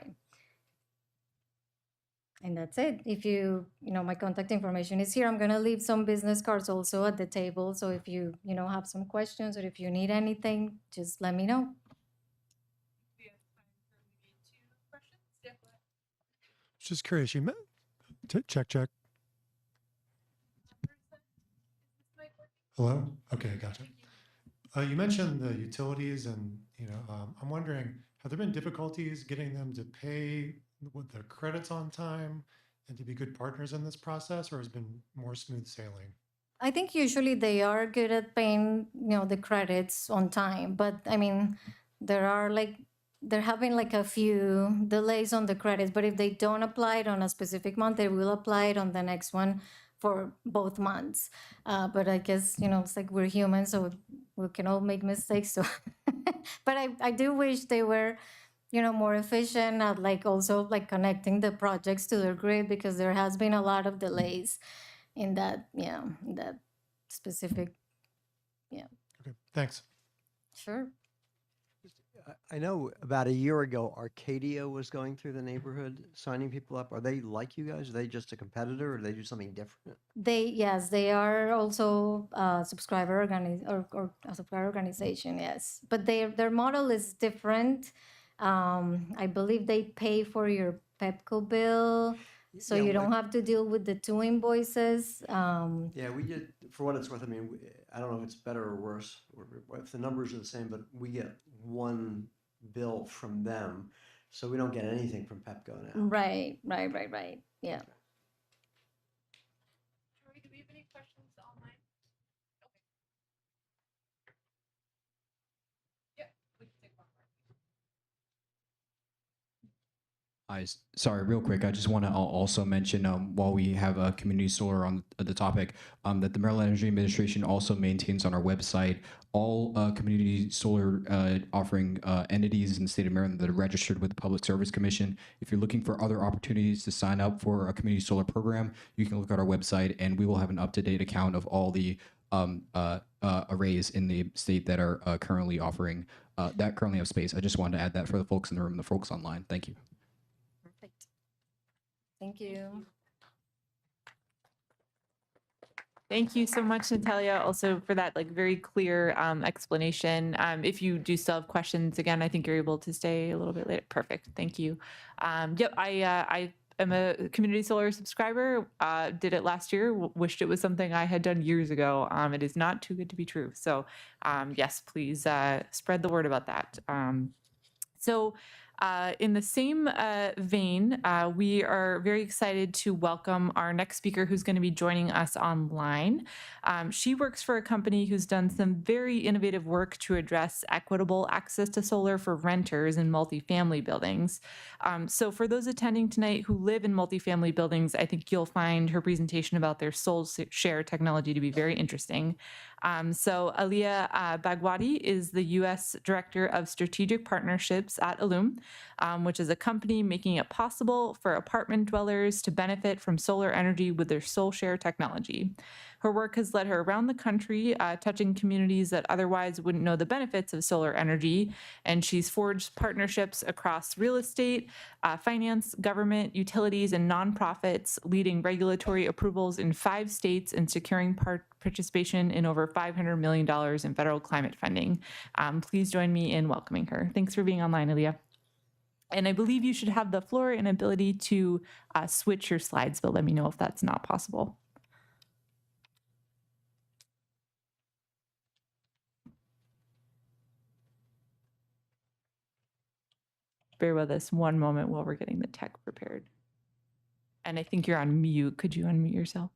And that's it. If my contact information is here. I'm gonna leave some business cards also at the table, so if you have some questions or if you need anything, just let me know. Just curious, you met check. Hello? Okay, gotcha. You mentioned the utilities and, I'm wondering, have there been difficulties getting them to pay with their credits on time and to be good partners in this process, or has it been more smooth sailing? I think usually they are good at paying, the credits on time, but there have been a few delays on the credits, but if they don't apply it on a specific month, they will apply it on the next one for both months. But I guess, it's we're human, so we can all make mistakes. So, but I do wish they were more efficient at like also like connecting the projects to their grid, because there has been a lot of delays in that, in that specific, Okay, thanks. sure. I know about a year ago, Arcadia was going through the neighborhood, signing people up. Are they like you guys? Are they just a competitor, or do they do something different? Yes, they are also a subscriber or a subscriber organization, yes. But their model is different. I believe they pay for your Pepco bill, so Yeah, you don't have to deal with the two invoices. Yeah, we did, for what it's worth, I mean, I don't know if it's better or worse, or if the numbers are the same, but we get one bill from them, so we don't get anything from Pepco now. Right. Yeah. Tori, do we have any questions online? Okay. Yep, we can take one more. Sorry, real quick. I just want to also mention, while we have community solar on the topic, that the Maryland Energy Administration also maintains on our website all community solar offering entities in the state of Maryland that are registered with the Public Service Commission. If you're looking for other opportunities to sign up for a community solar program, you can look at our website, and we will have an up-to-date account of all the arrays in the state that are currently offering that currently have space. I just wanted to add that for the folks in the room and the folks online. Thank you. Perfect. Thank you. Thank you so much, Natalia, also for that like very clear explanation. If you do still have questions, again, I think you're able to stay a little bit later. Perfect. Thank you. Yep, I am a community solar subscriber. Did it last year. Wished it was something I had done years ago. It is not too good to be true. So yes, please spread the word about that. In the same vein, we are very excited to welcome our next speaker who's going to be joining us online. She works for a company who's done some very innovative work to address equitable access to solar for renters in multifamily buildings. So for those attending tonight who live in multifamily buildings, I think you'll find her presentation about their soul share technology to be very interesting. So Aliyah Bagwadi is the U.S. Director of Strategic Partnerships at Illum, which is a company making it possible for apartment dwellers to benefit from solar energy with their soul share technology. Her work has led her around the country, touching communities that otherwise wouldn't know the benefits of solar energy, and she's forged partnerships across real estate, finance, government, utilities, and nonprofits, leading regulatory approvals in 5 states and securing participation in over $500 million in federal climate funding. Please join me in welcoming her. Thanks for being online, Aliyah. And I believe you should have the floor and ability to switch your slides, but let me know if that's not possible. Bear with us one moment while we're getting the tech prepared. And I think you're on mute. Could you unmute yourself?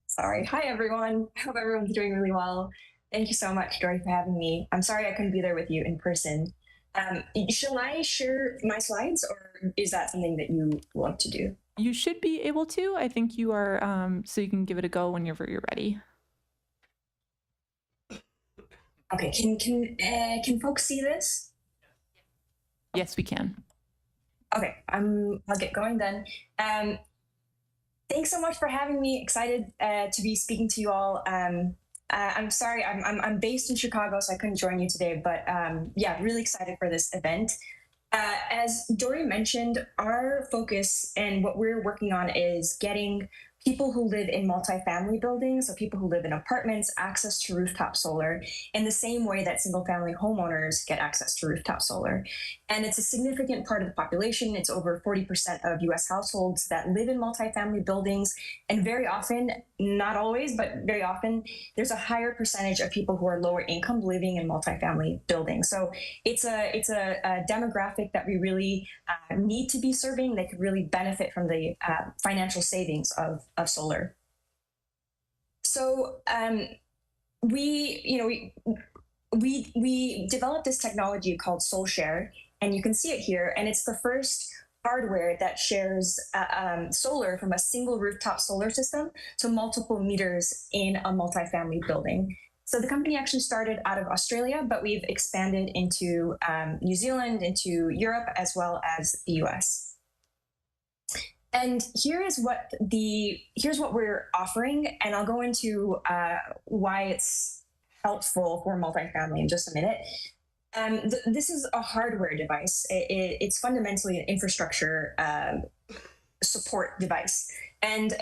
Sorry. Hi, everyone. I hope everyone's doing really well. Thank you so much, Dory, for having me. I'm sorry I couldn't be there with you in person. Shall I share my slides, or is that something that you want to do? You should be able to. I think you are, so you can give it a go whenever you're ready. Okay. Can folks see this? Yes, we can. Okay. I'll get going then. Thanks so much for having me. Excited to be speaking to you all. I'm sorry, I'm based in Chicago, so I couldn't join you today, but yeah, really excited for this event. As Dory mentioned, our focus and what we're working on is getting people who live in multifamily buildings, so people who live in apartments, access to rooftop solar in the same way that single family homeowners get access to rooftop solar. And it's a significant part of the population. It's over 40% of US households that live in multifamily buildings. And very often, not always, but very often, there's a higher percentage of people who are lower income living in multifamily buildings. So it's a demographic that we really need to be serving. They could really benefit from the financial savings of solar. So we developed this technology called SoulShare, and you can see it here. And it's the first hardware that shares solar from a single rooftop solar system to multiple meters in a multifamily building. So the company actually started out of Australia, but we've expanded into New Zealand, into Europe, as well as the US. And here's what we're offering, and I'll go into why it's helpful for multifamily in just a minute. This is a hardware device. It's fundamentally an infrastructure support device, and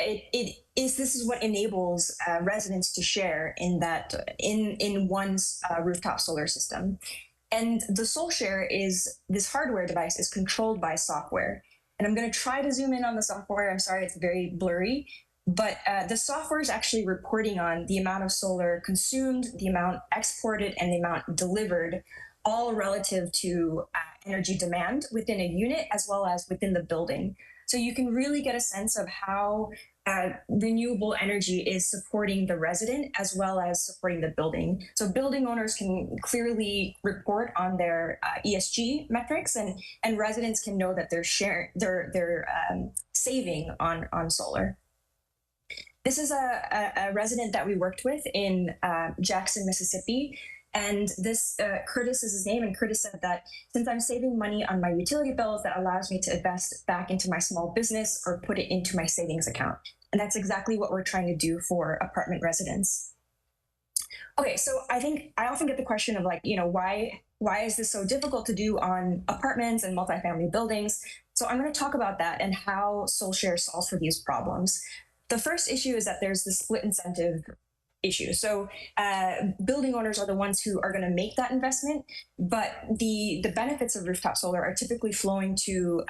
this is what enables residents to share in one's rooftop solar system. And the SolShare this hardware device is controlled by software. And I'm going to try to zoom in on the software. I'm sorry, it's very blurry, but the software is actually reporting on the amount of solar consumed, the amount exported, and the amount delivered, all relative to energy demand within a unit as well as within the building. So you can really get a sense of how renewable energy is supporting the resident as well as supporting the building. So building owners can clearly report on their ESG metrics, and residents can know that they're saving on solar. This is a resident that we worked with in Jackson, Mississippi. And this, Curtis is his name, and Curtis said that since I'm saving money on my utility bills, that allows me to invest back into my small business or put it into my savings account. And that's exactly what we're trying to do for apartment residents. Okay, so I often get the question of why is this so difficult to do on apartments and multifamily buildings? So I'm going to talk about that and how SolShare solves for these problems. The first issue is that there's the split incentive issue. So building owners are the ones who are going to make that investment, but the benefits of rooftop solar are typically flowing to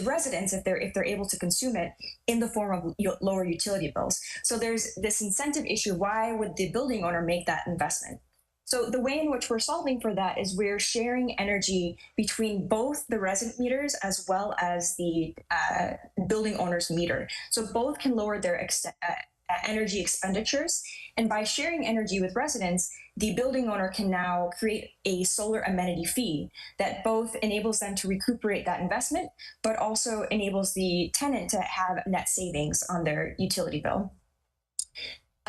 residents if they're able to consume it in the form of lower utility bills. So there's this incentive issue. Why would the building owner make that investment? So the way in which we're solving for that is we're sharing energy between both the resident meters as well as the building owner's meter. So both can lower their energy expenditures. And by sharing energy with residents, the building owner can now create a solar amenity fee that both enables them to recuperate that investment, but also enables the tenant to have net savings on their utility bill.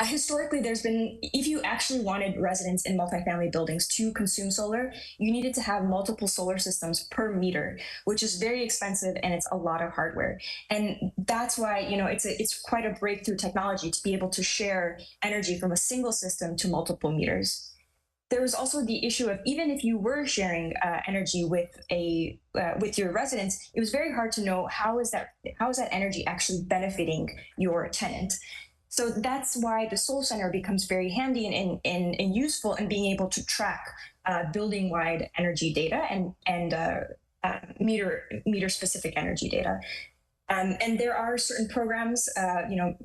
Historically, if you actually wanted residents in multifamily buildings to consume solar, you needed to have multiple solar systems per meter, which is very expensive and it's a lot of hardware. And that's why, it's quite a breakthrough technology to be able to share energy from a single system to multiple meters. There was also the issue of, even if you were sharing energy with your residents, it was very hard to know how is that energy actually benefiting your tenant. So that's why the Sol Center becomes very handy and useful in being able to track building-wide energy data and meter-specific energy data. And there are certain programs,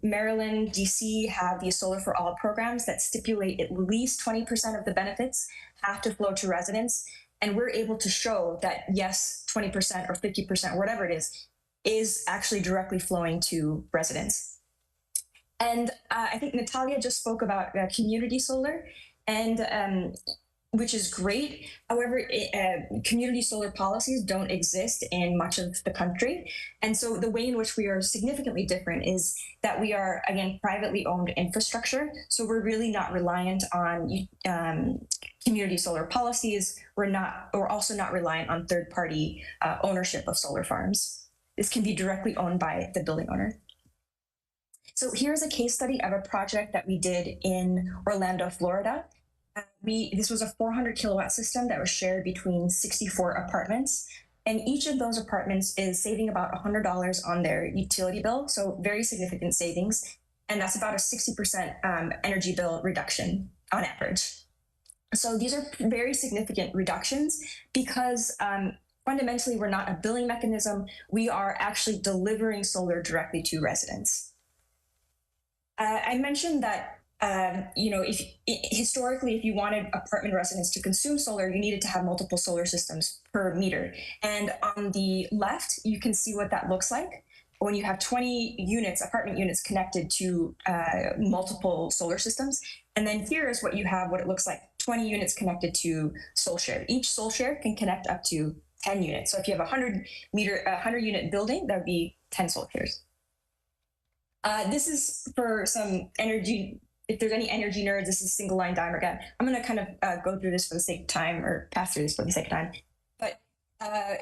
Maryland, DC have the Solar for All programs that stipulate at least 20% of the benefits have to flow to residents. And we're able to show that, yes, 20% or 50%, whatever it is actually directly flowing to residents. And I think Natalia just spoke about community solar, and which is great. However, community solar policies don't exist in much of the country. And so the way in which we are significantly different is that we are, again, privately owned infrastructure. So we're really not reliant on community solar policies. We're also not reliant on third-party ownership of solar farms. This can be directly owned by the building owner. So here's a case study of a project that we did in Orlando, Florida. This was a 400 kilowatt system that was shared between 64 apartments. And each of those apartments is saving about $100 on their utility bill. So very significant savings. And that's about a 60% energy bill reduction on average. So these are very significant reductions because fundamentally we're not a billing mechanism. We are actually delivering solar directly to residents. I mentioned that historically, if you wanted apartment residents to consume solar, you needed to have multiple solar systems per meter. And on the left, you can see what that looks like when you have 20 units, apartment units connected to multiple solar systems. And then here is what it looks like, 20 units connected to SolShare. Each SolShare can connect up to 10 units. So if you have a 100 unit building, that would be 10 SolShares. This is for some energy if there's any energy nerds, this is single line diagram again. I'm going to kind of go through this for the sake of time, or pass through this for the sake of time. But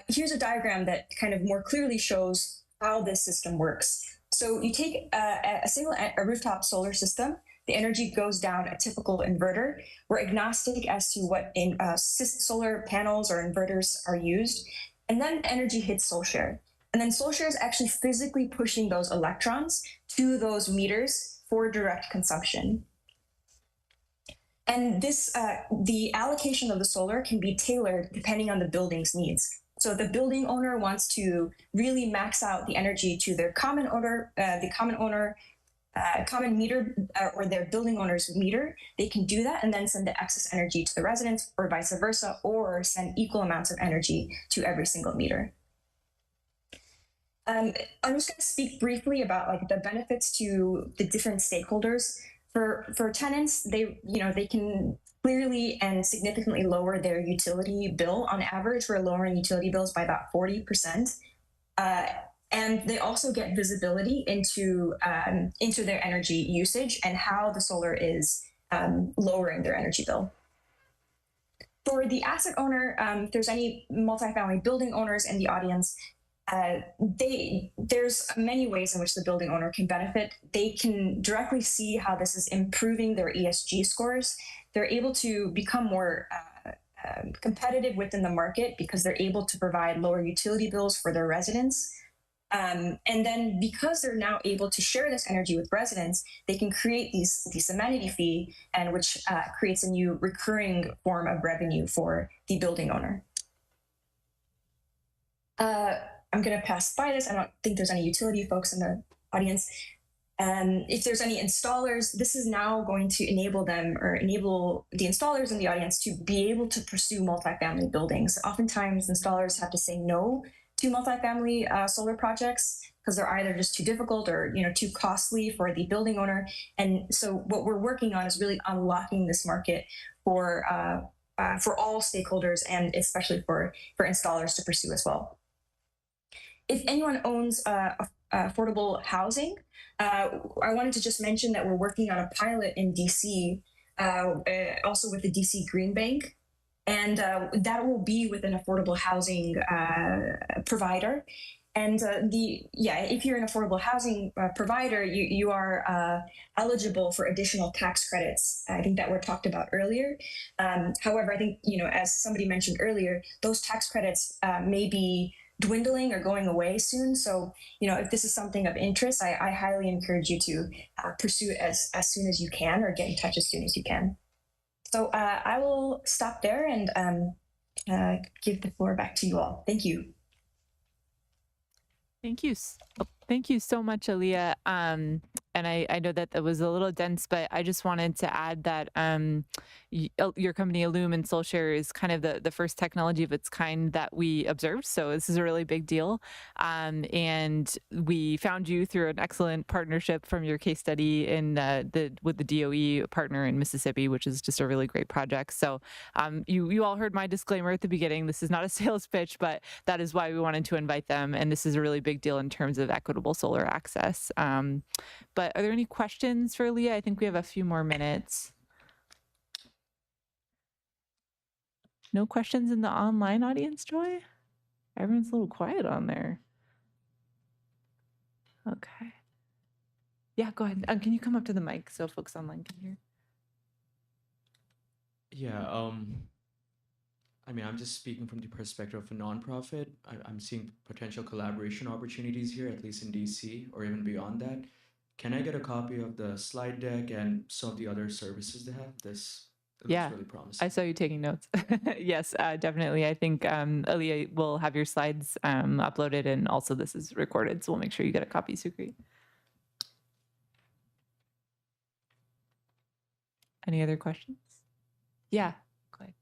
here's a diagram that kind of more clearly shows how this system works. So you take a rooftop solar system, the energy goes down a typical inverter. We're agnostic as to what solar panels or inverters are used. And then energy hits SolShare. And then SolShare is actually physically pushing those electrons to those meters for direct consumption. And this, the allocation of the solar can be tailored depending on the building's needs. So if the building owner wants to really max out the energy to their common owner, common meter, or their building owner's meter, they can do that and then send the excess energy to the residents, or vice versa, or send equal amounts of energy to every single meter. I'm just going to speak briefly about like the benefits to the different stakeholders. For tenants, they can clearly and significantly lower their utility bill. On average, we're lowering utility bills by about 40%. And they also get visibility into their energy usage and how the solar is lowering their energy bill. For the asset owner, if there's any multifamily building owners in the audience, there's many ways in which the building owner can benefit. They can directly see how this is improving their ESG scores. They're able to become more competitive within the market because they're able to provide lower utility bills for their residents. And then because they're now able to share this energy with residents, they can create these amenity fee, and which creates a new recurring form of revenue for the building owner. I'm going to pass by this. I don't think there's any utility folks in the audience. If there's any installers, this is now going to enable them, or enable the installers in the audience, to be able to pursue multifamily buildings. Oftentimes, installers have to say no to multifamily solar projects because they're either just too difficult or too costly for the building owner. And so, what we're working on is really unlocking this market for all stakeholders, and especially for installers to pursue as well. If anyone owns affordable housing, I wanted to just mention that we're working on a pilot in DC, also with the DC Green Bank, and that will be with an affordable housing provider. And if you're an affordable housing provider, you are eligible for additional tax credits. I think that were talked about earlier. However, I think as somebody mentioned earlier, those tax credits may be dwindling or going away soon. So, if this is something of interest, I highly encourage you to pursue it as soon as you can, or get in touch as soon as you can. So I will stop there and give the floor back to you all. Thank you. Thank you so much, Aaliyah. And I know that was a little dense, but I just wanted to add that your company, Illume and SolShare, is kind of the first technology of its kind that we observed. So this is a really big deal. And we found you through an excellent partnership from your case study with the DOE partner in Mississippi, which is just a really great project. So you all heard my disclaimer at the beginning. This is not a sales pitch, but that is why we wanted to invite them. And this is a really big deal in terms of equitable solar access. But are there any questions for Leah? I think we have a few more minutes. No questions in the online audience, Joy? Everyone's a little quiet on there. Okay. Yeah, go ahead. Can you come up to the mic so folks online can hear? Yeah, I mean, I'm just speaking from the perspective of a nonprofit. I'm seeing potential collaboration opportunities here, at least in DC or even beyond that. Can I get a copy of the slide deck and some of the other services they have? This looks really promising. I saw you taking notes. Yes, definitely. I think Aaliyah will have your slides uploaded, and also this is recorded, so we'll make sure you get a copy, Sukri. Any other questions? Yeah, go ahead.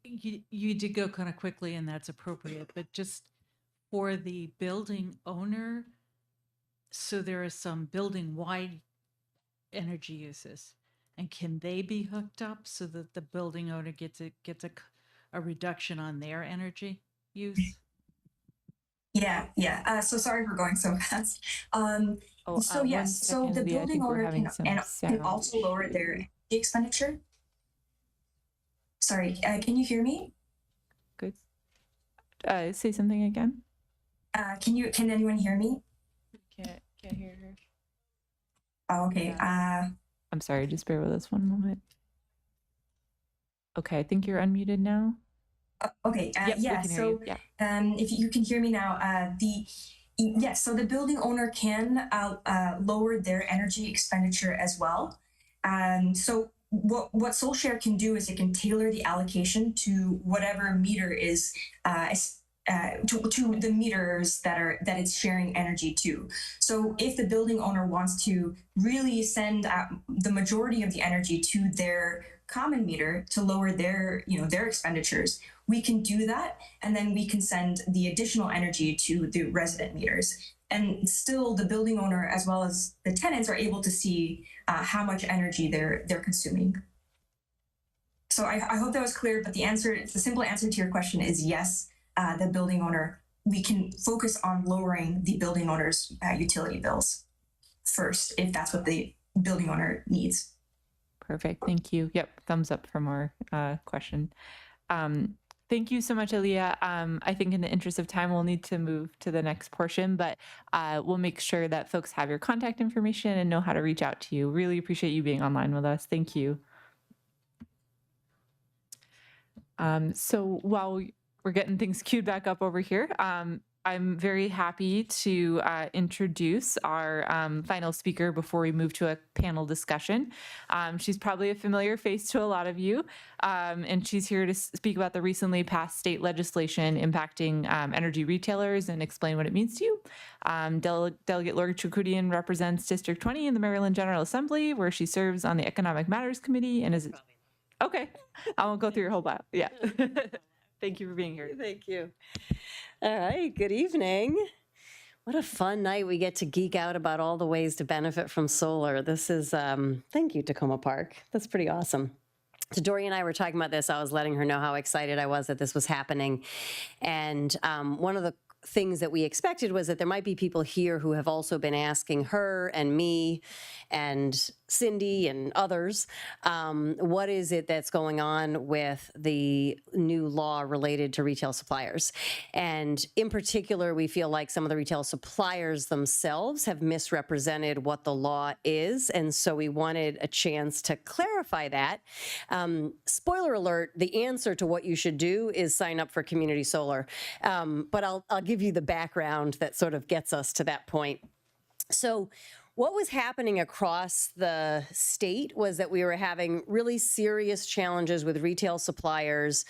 You did go kind of quickly, and that's appropriate, but just for the building owner, so there are some building-wide energy uses, and can they be hooked up so that the building owner gets a reduction on their energy use? Yeah. So sorry for going so fast. So One yes, so second, the Leah, I building think we're owner having can some can sound also lower their issues. energy expenditure. Sorry, can you hear me? Good. Say something again. Can anyone hear me? Can't hear her. Oh, okay. I'm sorry, just bear with us one moment. Okay, I think you're unmuted now. Okay. Yep, we Yeah. can hear So, you. Yeah. if you can hear me now, yes. So the building owner can lower their energy expenditure as well. So what SoulShare can do is it can tailor the allocation to whatever meter is to the meters that it's sharing energy to. So if the building owner wants to really send the majority of the energy to their common meter to lower their their expenditures, we can do that, and then we can send the additional energy to the resident meters. And still, the building owner as well as the tenants are able to see how much energy they're consuming. So I hope that was clear. But the simple answer to your question is yes. The building owner, we can focus on lowering the building owner's utility bills first, if that's what the building owner needs. Perfect. Thank you. Yep. Thumbs up from our question. Thank you so much, Aaliyah. I think in the interest of time, we'll need to move to the next portion, but we'll make sure that folks have your contact information and know how to reach out to you. Really appreciate you being online with us. Thank you. So while we're getting things queued back up over here, I'm very happy to introduce our final speaker before we move to a panel discussion. She's probably a familiar face to a lot of you, and she's here to speak about the recently passed state legislation impacting energy retailers and explain what it means to you. Delegate Lori Chukudian represents District 20 in the Maryland General Assembly, where she serves on the Economic Matters Committee and is... Okay, I won't go through your whole bio. Yeah. Thank you for being here. Thank you. All right, good evening. What a fun night we get to geek out about all the ways to benefit from solar. This is, thank you, Takoma Park. That's pretty awesome. So Dory and I were talking about this. I was letting her know how excited I was that this was happening. And one of the things that we expected was that there might be people here who have also been asking her and me and Cindy and others, what is it that's going on with the new law related to retail suppliers? And in particular, we feel like some of the retail suppliers themselves have misrepresented what the law is. And so we wanted a chance to clarify that. Spoiler alert, the answer to what you should do is sign up for community solar. But I'll give you the background that sort of gets us to that point. So what was happening across the state was that we were having really serious challenges with retail suppliers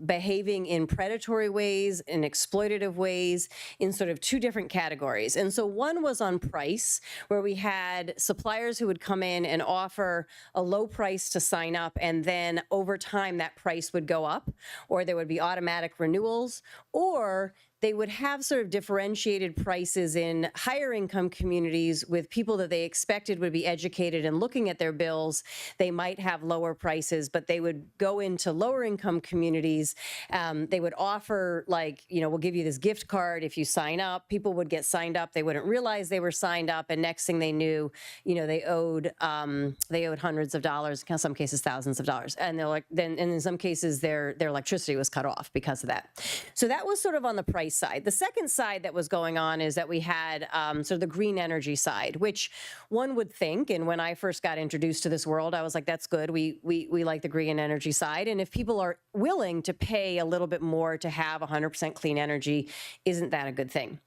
behaving in predatory ways, in exploitative ways, in sort of two different categories. And so one was on price, where we had suppliers who would come in and offer a low price to sign up, and then over time that price would go up, or there would be automatic renewals, or they would have sort of differentiated prices in higher income communities with people that they expected would be educated and looking at their bills. They might have lower prices, but they would go into lower income communities. They would offer, like, we'll give you this gift card if you sign up. People would get signed up. They wouldn't realize they were signed up. And next thing they knew, they owed hundreds of dollars, in some cases thousands of dollars. And they're like, and in some cases their electricity was cut off because of that. So that was sort of on the price side. The second side that was going on is that we had sort of the green energy side, which one would think, and when I first got introduced to this world, I was like, that's good. We like the green energy side. And if people are willing to pay a little bit more to have 100% clean energy, isn't that a good thing?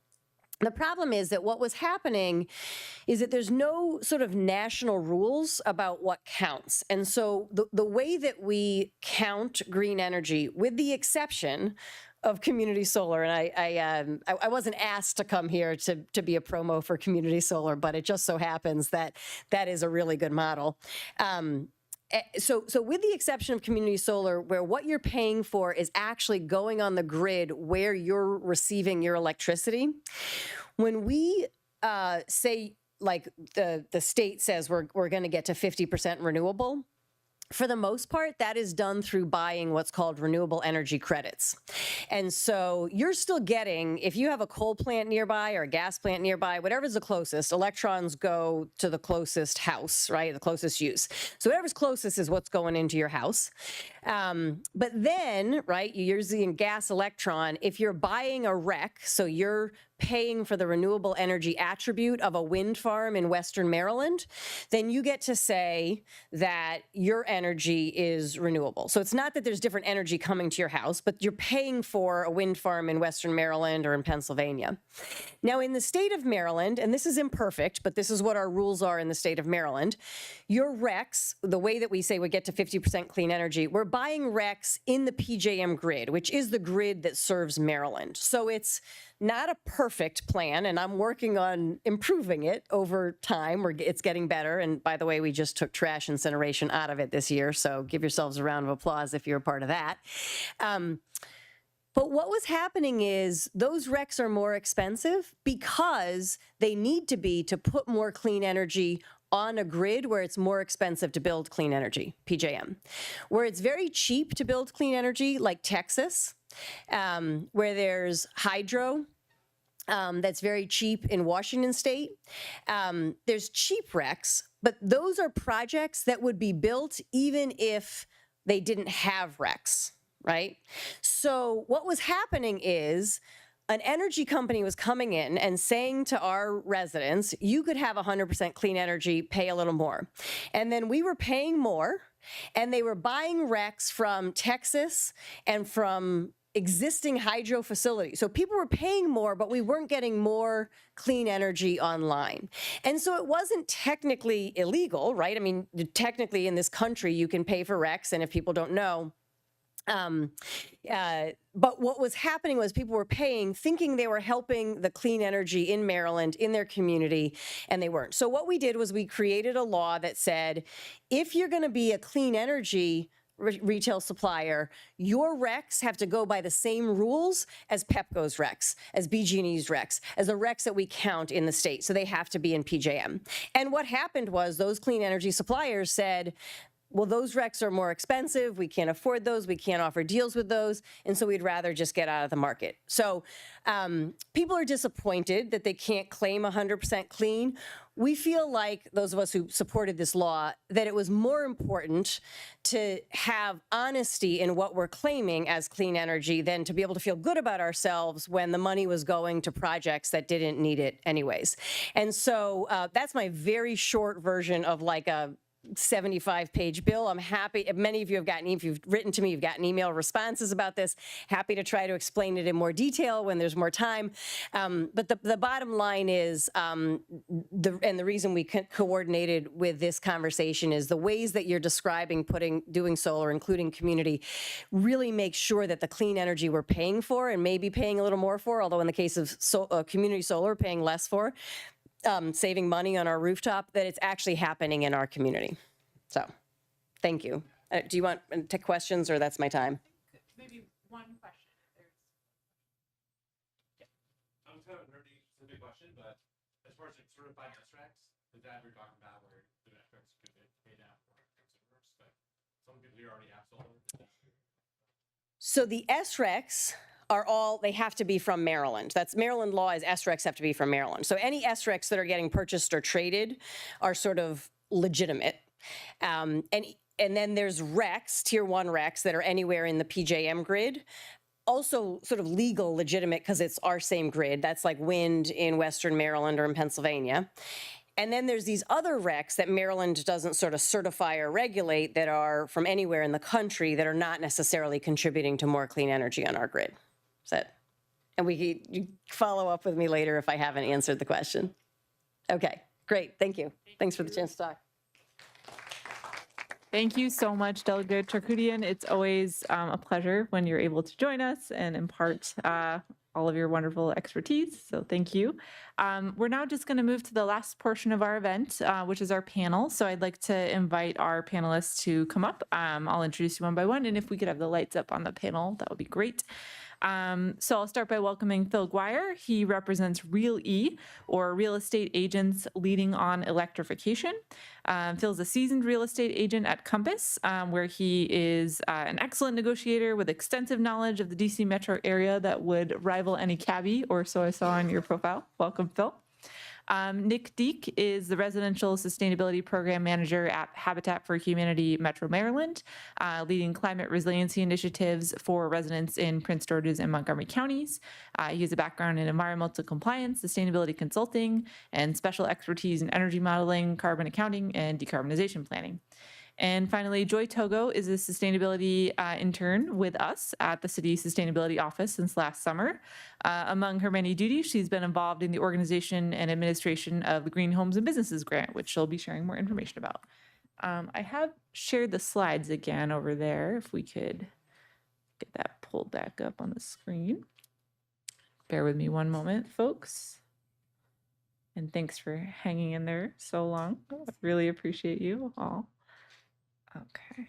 The problem is that what was happening is that there's no sort of national rules about what counts. And so the way that we count green energy, with the exception of community solar, and I wasn't asked to come here to be a promo for community solar, but it just so happens that that is a really good model. So with the exception of community solar, where what you're paying for is actually going on the grid where you're receiving your electricity, when we say, like the state says we're going to get to 50% renewable, For the most part, that is done through buying what's called renewable energy credits. And so you're still getting, if you have a coal plant nearby or a gas plant nearby, whatever's the closest, electrons go to the closest house, right? The closest use. So whatever's closest is what's going into your house. But then, right, you're using a gas electron. If you're buying a REC, so you're paying for the renewable energy attribute of a wind farm in Western Maryland, then you get to say that your energy is renewable. So it's not that there's different energy coming to your house, but you're paying for a wind farm in Western Maryland or in Pennsylvania. Now, in the state of Maryland, and this is imperfect, but this is what our rules are in the state of Maryland, your RECs, the way that we say we get to 50% clean energy, we're buying RECs in the PJM grid, which is the grid that serves Maryland. So it's not a perfect plan, and I'm working on improving it over time. It's getting better. And by the way, we just took trash incineration out of it this year, so give yourselves a round of applause if you're a part of that. But what was happening is those RECs are more expensive because they need to be to put more clean energy on a grid where it's more expensive to build clean energy, PJM. Where it's very cheap to build clean energy, like Texas, where there's hydro, that's very cheap in Washington State. There's cheap RECs, but those are projects that would be built even if they didn't have RECs, right? So what was happening is an energy company was coming in and saying to our residents, you could have 100% clean energy, pay a little more. And then we were paying more, and they were buying RECs from Texas and from existing hydro facilities. So people were paying more, but we weren't getting more clean energy online. And so it wasn't technically illegal, right? I mean, technically in this country, you can pay for RECs, and if people don't know, but what was happening was people were paying, thinking they were helping the clean energy in Maryland, in their community, and they weren't. So what we did was we created a law that said, if you're going to be a clean energy retail supplier, your RECs have to go by the same rules as Pepco's RECs, as BG&E's RECs, as the RECs that we count in the state. So they have to be in PJM. And what happened was those clean energy suppliers said, well, those RECs are more expensive. We can't afford those. We can't offer deals with those. And so we'd rather just get out of the market. So people are disappointed that they can't claim 100% clean. We feel like, those of us who supported this law, that it was more important to have honesty in what we're claiming as clean energy than to be able to feel good about ourselves when the money was going to projects that didn't need it anyways. And so that's my very short version of like a 75-page bill. I'm happy. Many of you have gotten, if you've written to me, you've gotten email responses about this. Happy to try to explain it in more detail when there's more time. But the bottom line is, the reason we coordinated with this conversation is the ways that you're describing doing solar, including community, really make sure that the clean energy we're paying for and maybe paying a little more for, although in the case of community solar, paying less for, saving money on our rooftop, that it's actually happening in our community. So, thank you. Do you want to take questions, or that's my time? Maybe one question. I'm kind of nerdy, it's a big question, but as far as like certified SRECs, the data we're talking about where the SRECs could get paid out for consumers, but some people here already have solar. So the SRECs are all, they have to be from Maryland. That's Maryland law, is SRECs have to be from Maryland. So any SRECs that are getting purchased or traded are sort of legitimate. And then there's RECs, tier 1 RECs, that are anywhere in the PJM grid. Also sort of legal, legitimate, because it's our same grid. That's like wind in Western Maryland or in Pennsylvania. And then there's these other RECs that Maryland doesn't sort of certify or regulate that are from anywhere in the country that are not necessarily contributing to more clean energy on our grid. Is that, and you follow up with me later if I haven't answered the question. Okay, great, thank you. Thanks for the chance to talk. Thank you so much, Delegate Charkoudian. It's always a pleasure when you're able to join us and impart all of your wonderful expertise. So thank you. We're now just going to move to the last portion of our event, which is our panel. So I'd like to invite our panelists to come up. I'll introduce you one by one, and if we could have the lights up on the panel, that would be great. So I'll start by welcoming Phil Guire. He represents Real E, or Real Estate Agents Leading on Electrification. Phil's a seasoned real estate agent at Compass, where he is an excellent negotiator with extensive knowledge of the DC metro area that would rival any cabbie, or so I saw on your profile. Welcome, Phil. Nick Deek is the Residential Sustainability Program Manager at Habitat for Humanity Metro Maryland, leading climate resiliency initiatives for residents in Prince George's and Montgomery counties. He has a background in environmental compliance, sustainability consulting, and special expertise in energy modeling, carbon accounting, and decarbonization planning. And finally, Joy Togo is a sustainability intern with us at the City Sustainability Office since last summer. Among her many duties, she's been involved in the organization and administration of the Green Homes and Businesses Grant, which she'll be sharing more information about. I have shared the slides again over there, if we could get that pulled back up on the screen. Bear with me one moment, folks. And thanks for hanging in there so long. I really appreciate you all. Okay.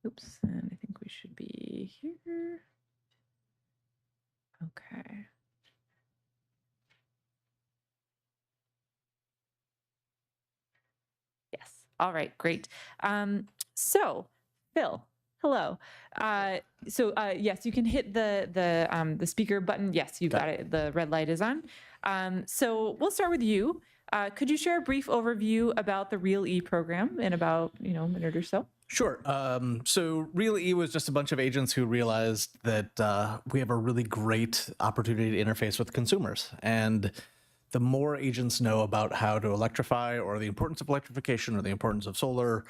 Oops, and I think we should be here. Okay. Yes. All right, great. So, Phil, hello. Yes, you can hit the speaker button. Yes, you got it. The red light is on. So we'll start with you. Could you share a brief overview about the Real E program in about, a minute or so? Sure. So Real E was just a bunch of agents who realized that we have a really great opportunity to interface with consumers. And the more agents know about how to electrify, or the importance of electrification, or the importance of solar,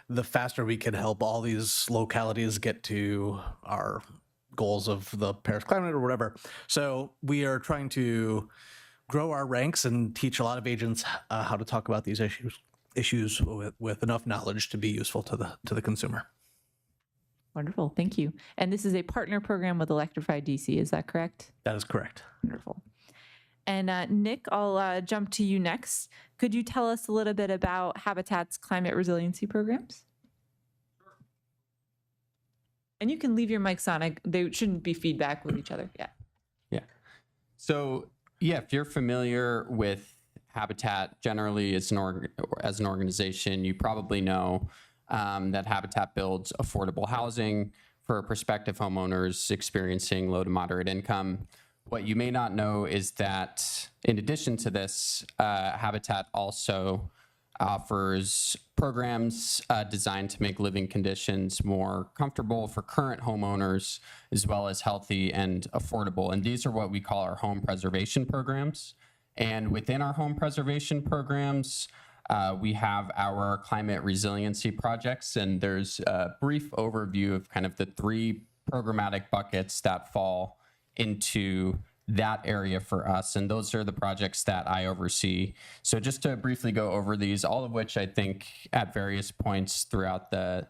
the faster we can help all these localities get to our goals of the Paris climate or whatever. So we are trying to grow our ranks and teach a lot of agents how to talk about these issues with enough knowledge to be useful to the consumer. Wonderful, thank you. And this is a partner program with Electrify DC, is that correct? That is correct. Wonderful. And Nick, I'll jump to you next. Could you tell us a little bit about Habitat's climate resiliency programs? Sure. And you can leave your mics on. They shouldn't be feedback with each other. Yeah. So, if you're familiar with Habitat generally as an organization, you probably know that Habitat builds affordable housing for prospective homeowners experiencing low to moderate income. What you may not know is that in addition to this, Habitat also offers programs designed to make living conditions more comfortable for current homeowners, as well as healthy and affordable. And these are what we call our home preservation programs. And within our home preservation programs, we have our climate resiliency projects. And there's a brief overview of kind of the three programmatic buckets that fall into that area for us, and those are the projects that I oversee. So just to briefly go over these, all of which I think at various points throughout the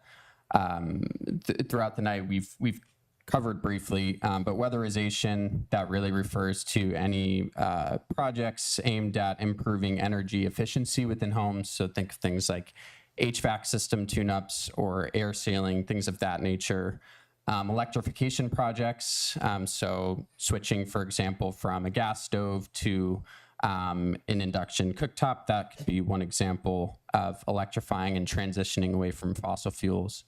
night we've covered briefly, but weatherization, that really refers to any projects aimed at improving energy efficiency within homes. So think of things like HVAC system tune-ups or air sealing, things of that nature. Electrification projects, so switching, for example, from a gas stove to an induction cooktop, that could be one example of electrifying and transitioning away from fossil fuels.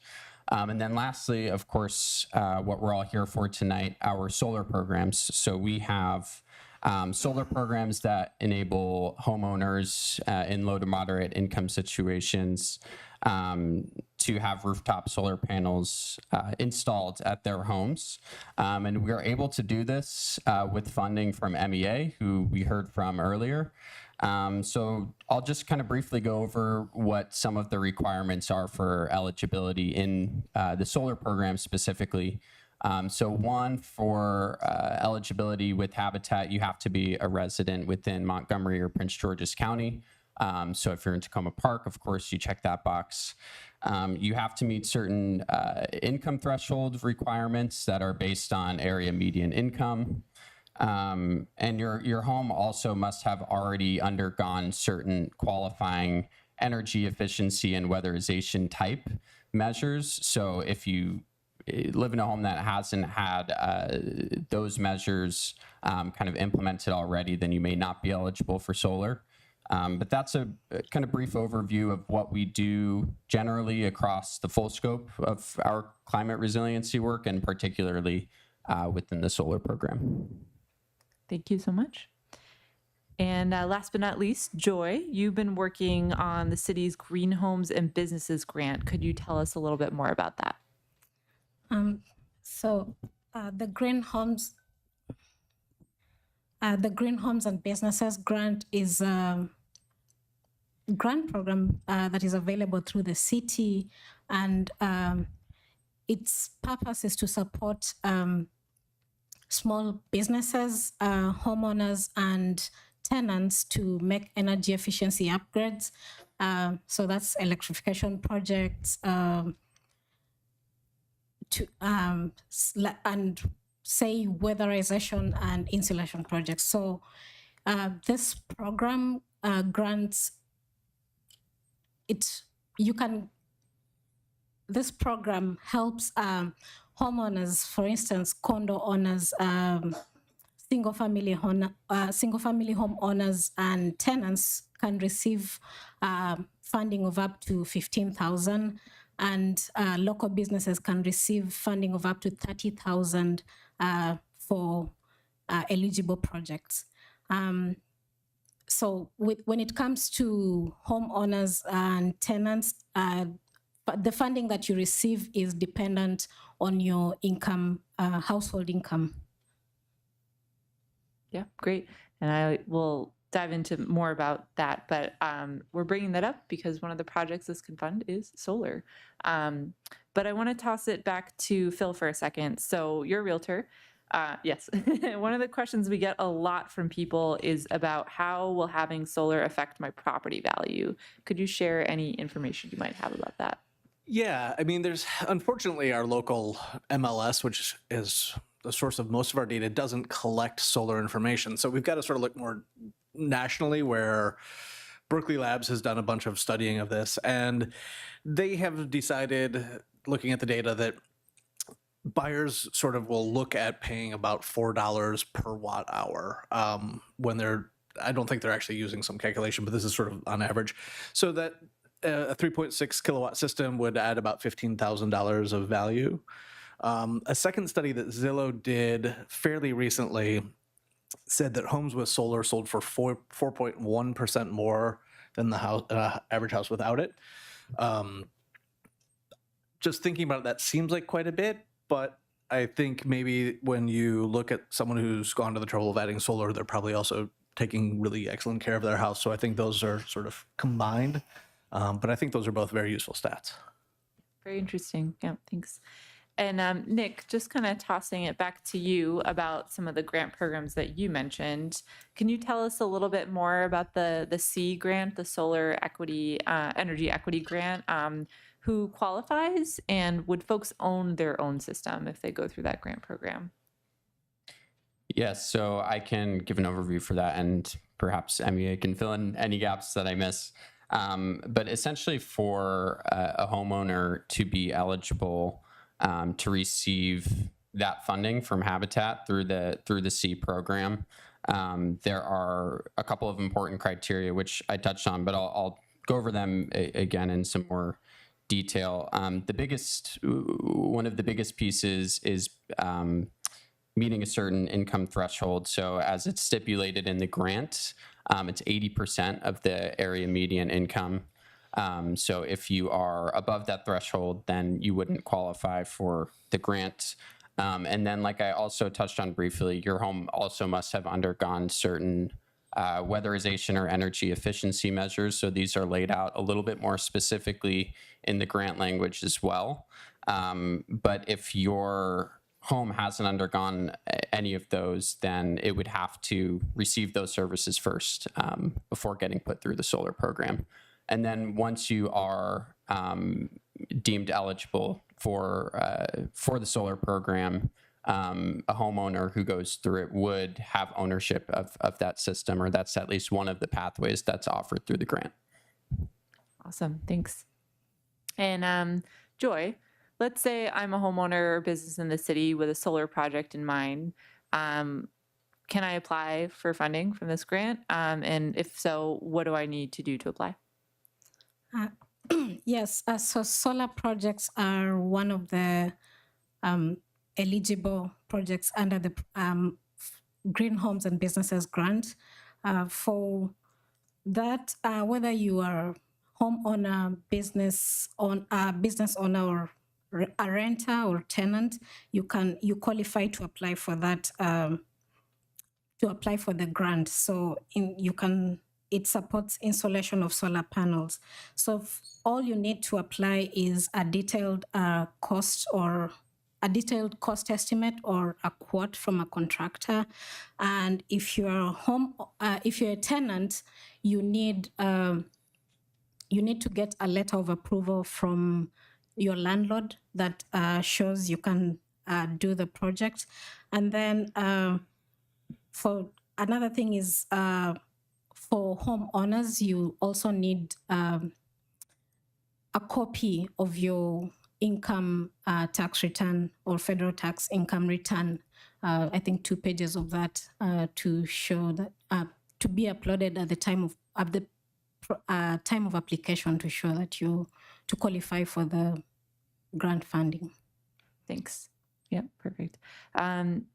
And then lastly, of course, what we're all here for tonight, our solar programs. So we have solar programs that enable homeowners in low to moderate income situations to have rooftop solar panels installed at their homes. And we're able to do this with funding from MEA, who we heard from earlier. So I'll just kind of briefly go over what some of the requirements are for eligibility in the solar program specifically. So one, for eligibility with Habitat, you have to be a resident within Montgomery or Prince George's County. So if you're in Takoma Park, of course, you check that box. You have to meet certain income threshold requirements that are based on area median income. And your home also must have already undergone certain qualifying energy efficiency and weatherization type measures. So if you live in a home that hasn't had those measures kind of implemented already, then you may not be eligible for solar. But that's a kind of brief overview of what we do generally across the full scope of our climate resiliency work, and particularly within the solar program. Thank you so much. And last but not least, Joy, you've been working on the city's Green Homes and Businesses grant. Could you tell us a little bit more about that? So the Green Homes and Businesses grant is a grant program that is available through the city, and its purpose is to support small businesses, homeowners, and tenants to make energy efficiency upgrades. So that's electrification projects, and say weatherization and insulation projects. So this program grants it. This program helps homeowners, for instance, condo owners, single-family home owners, and tenants can receive funding of up to $15,000, and local businesses can receive funding of up to $30,000 for eligible projects. So when it comes to homeowners and tenants, the funding that you receive is dependent on your income, household income. Yeah, great. And I will dive into more about that, but we're bringing that up because one of the projects this can fund is solar. But I want to toss it back to Phil for a second. So you're a realtor. Yes. One of the questions we get a lot from people is about how will having solar affect my property value? Could you share any information you might have about that? Yeah, I mean, there's unfortunately our local MLS, which is the source of most of our data, doesn't collect solar information. So we've got to sort of look more nationally, where Berkeley Labs has done a bunch of studying of this, and they have decided, looking at the data, that buyers sort of will look at paying about $4 per watt hour when they're, I don't think they're actually using some calculation, but this is sort of on average. So that a 3.6 kilowatt system would add about $15,000 of value. A second study that Zillow did fairly recently said that homes with solar sold for 4.1% more than the average house without it. Just thinking about it, that seems like quite a bit, but I think maybe when you look at someone who's gone to the trouble of adding solar, they're probably also taking really excellent care of their house. So I think those are sort of combined. But I think those are both very useful stats. Very interesting. Yeah, thanks. And Nick, just kind of tossing it back to you about some of the grant programs that you mentioned. Can you tell us a little bit more about the C grant, the Solar Equity Energy Equity Grant? Who qualifies, and would folks own their own system if they go through that grant program? Yes, so I can give an overview for that, and perhaps Emmy can fill in any gaps that I miss. But essentially, for a homeowner to be eligible to receive that funding from Habitat through the C program, there are a couple of important criteria which I touched on, but I'll go over them again in some more detail. One of the biggest pieces is meeting a certain income threshold. So as it's stipulated in the grant, it's 80% of the area median income. So if you are above that threshold, then you wouldn't qualify for the grant. And then, like I also touched on briefly, your home also must have undergone certain weatherization or energy efficiency measures. So these are laid out a little bit more specifically in the grant language as well. But if your home hasn't undergone any of those, then it would have to receive those services first before getting put through the solar program. And then once you are deemed eligible for the solar program, a homeowner who goes through it would have ownership of that system, or that's at least one of the pathways that's offered through the grant. Awesome. Thanks. And Joy, let's say I'm a homeowner or business in the city with a solar project in mind. Can I apply for funding from this grant? And if so, what do I need to do to apply? Yes, so solar projects are one of the eligible projects under the Green Homes and Businesses Grant. For that, whether you are homeowner, business owner, or a renter or tenant, you qualify to apply for that. To apply for the grant, so it supports installation of solar panels. So all you need to apply is a detailed cost estimate or a quote from a contractor. And if you're a tenant, you need to get a letter of approval from your landlord that shows you can do the project. And then for another thing is for homeowners, you also need a copy of your income tax return or federal tax income return. I think 2 pages of that to show that to be uploaded at the time of application to show that to qualify for the grant funding. Thanks. Yep, perfect. And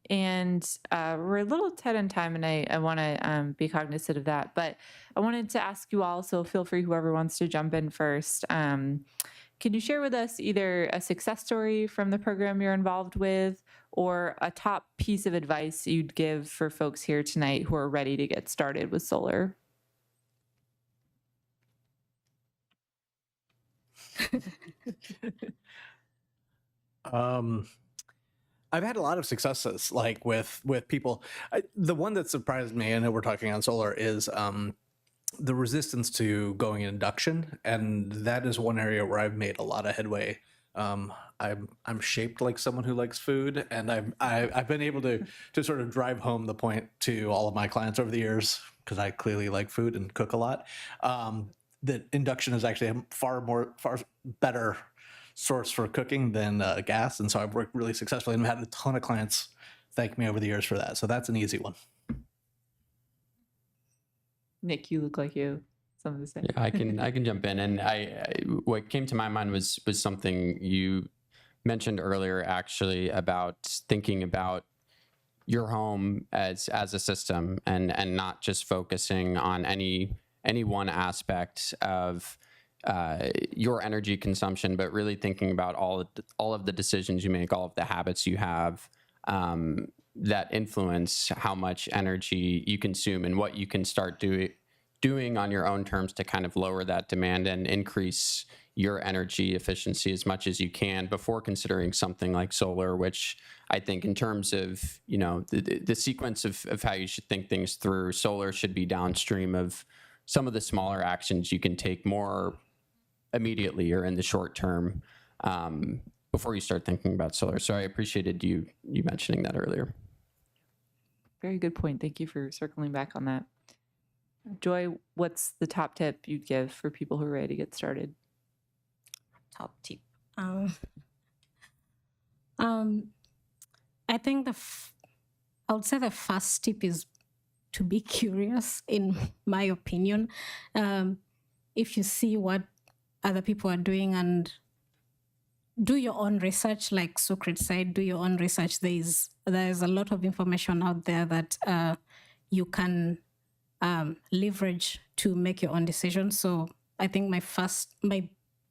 we're a little tight on time, and I want to be cognizant of that. But I wanted to ask you all, so feel free, whoever wants to jump in first. Can you share with us either a success story from the program you're involved with, or a top piece of advice you'd give for folks here tonight who are ready to get started with solar? I've had a lot of successes, like with people. The one that surprised me, I know we're talking on solar, is the resistance to going induction, and that is one area where I've made a lot of headway. I'm shaped like someone who likes food, and I've been able to sort of drive home the point to all of my clients over the years, because I clearly like food and cook a lot. That induction is actually a far better source for cooking than gas, and so I've worked really successfully and had a ton of clients thank me over the years for that. So that's an easy one. Nick, you look like you something to say. Yeah, I can jump in, and what came to my mind was something you mentioned earlier, actually, about thinking about your home as a system, and not just focusing on any one aspect of your energy consumption, but really thinking about all of the decisions you make, all of the habits you have that influence how much energy you consume, and what you can start doing on your own terms to kind of lower that demand and increase your energy efficiency as much as you can before considering something like solar, which I think, in terms of, you know, the sequence of how you should think things through, solar should be downstream of some of the smaller actions you can take more immediately or in the short term before you start thinking about solar. So I appreciated you mentioning that earlier. Very good point. Thank you for circling back on that. Joy, what's the top tip you'd give for people who are ready to get started? Top tip. I think I would say the first tip is to be curious, in my opinion. If you see what other people are doing, and do your own research, like Sukrit said, do your own research. There's a lot of information out there that you can leverage to make your own decisions. So I think my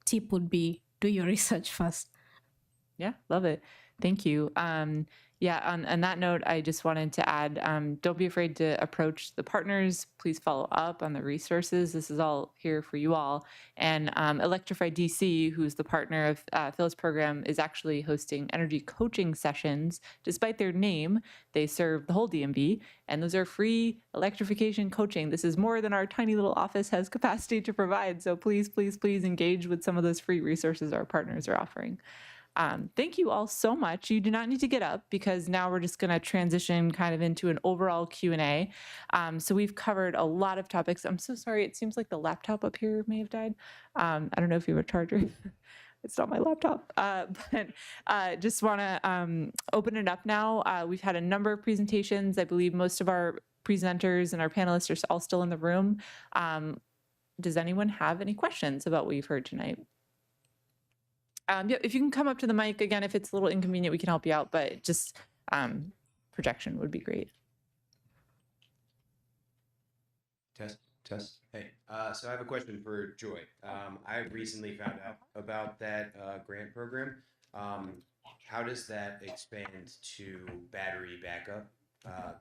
tip would be do your research first. Yeah, love it. Thank you. Yeah, on that note, I just wanted to add, don't be afraid to approach the partners. Please follow up on the resources. This is all here for you all. And Electrify DC, who's the partner of Phil's program, is actually hosting energy coaching sessions. Despite their name, they serve the whole DMV, and those are free electrification coaching. This is more than our tiny little office has capacity to provide. So please, please, please engage with some of those free resources our partners are offering. Thank you all so much. You do not need to get up because now we're just going to transition kind of into an overall Q&A. So we've covered a lot of topics. I'm so sorry. It seems like the laptop up here may have died. I don't know if you have a charger. It's not my laptop, but just want to open it up now. We've had a number of presentations. I believe most of our presenters and our panelists are all still in the room. Does anyone have any questions about what you've heard tonight? Yeah, if you can come up to the mic again, if it's a little inconvenient, we can help you out, but just projection would be great. Test. Hey, so I have a question for Joy. I recently found out about that grant program. How does that expand to battery backup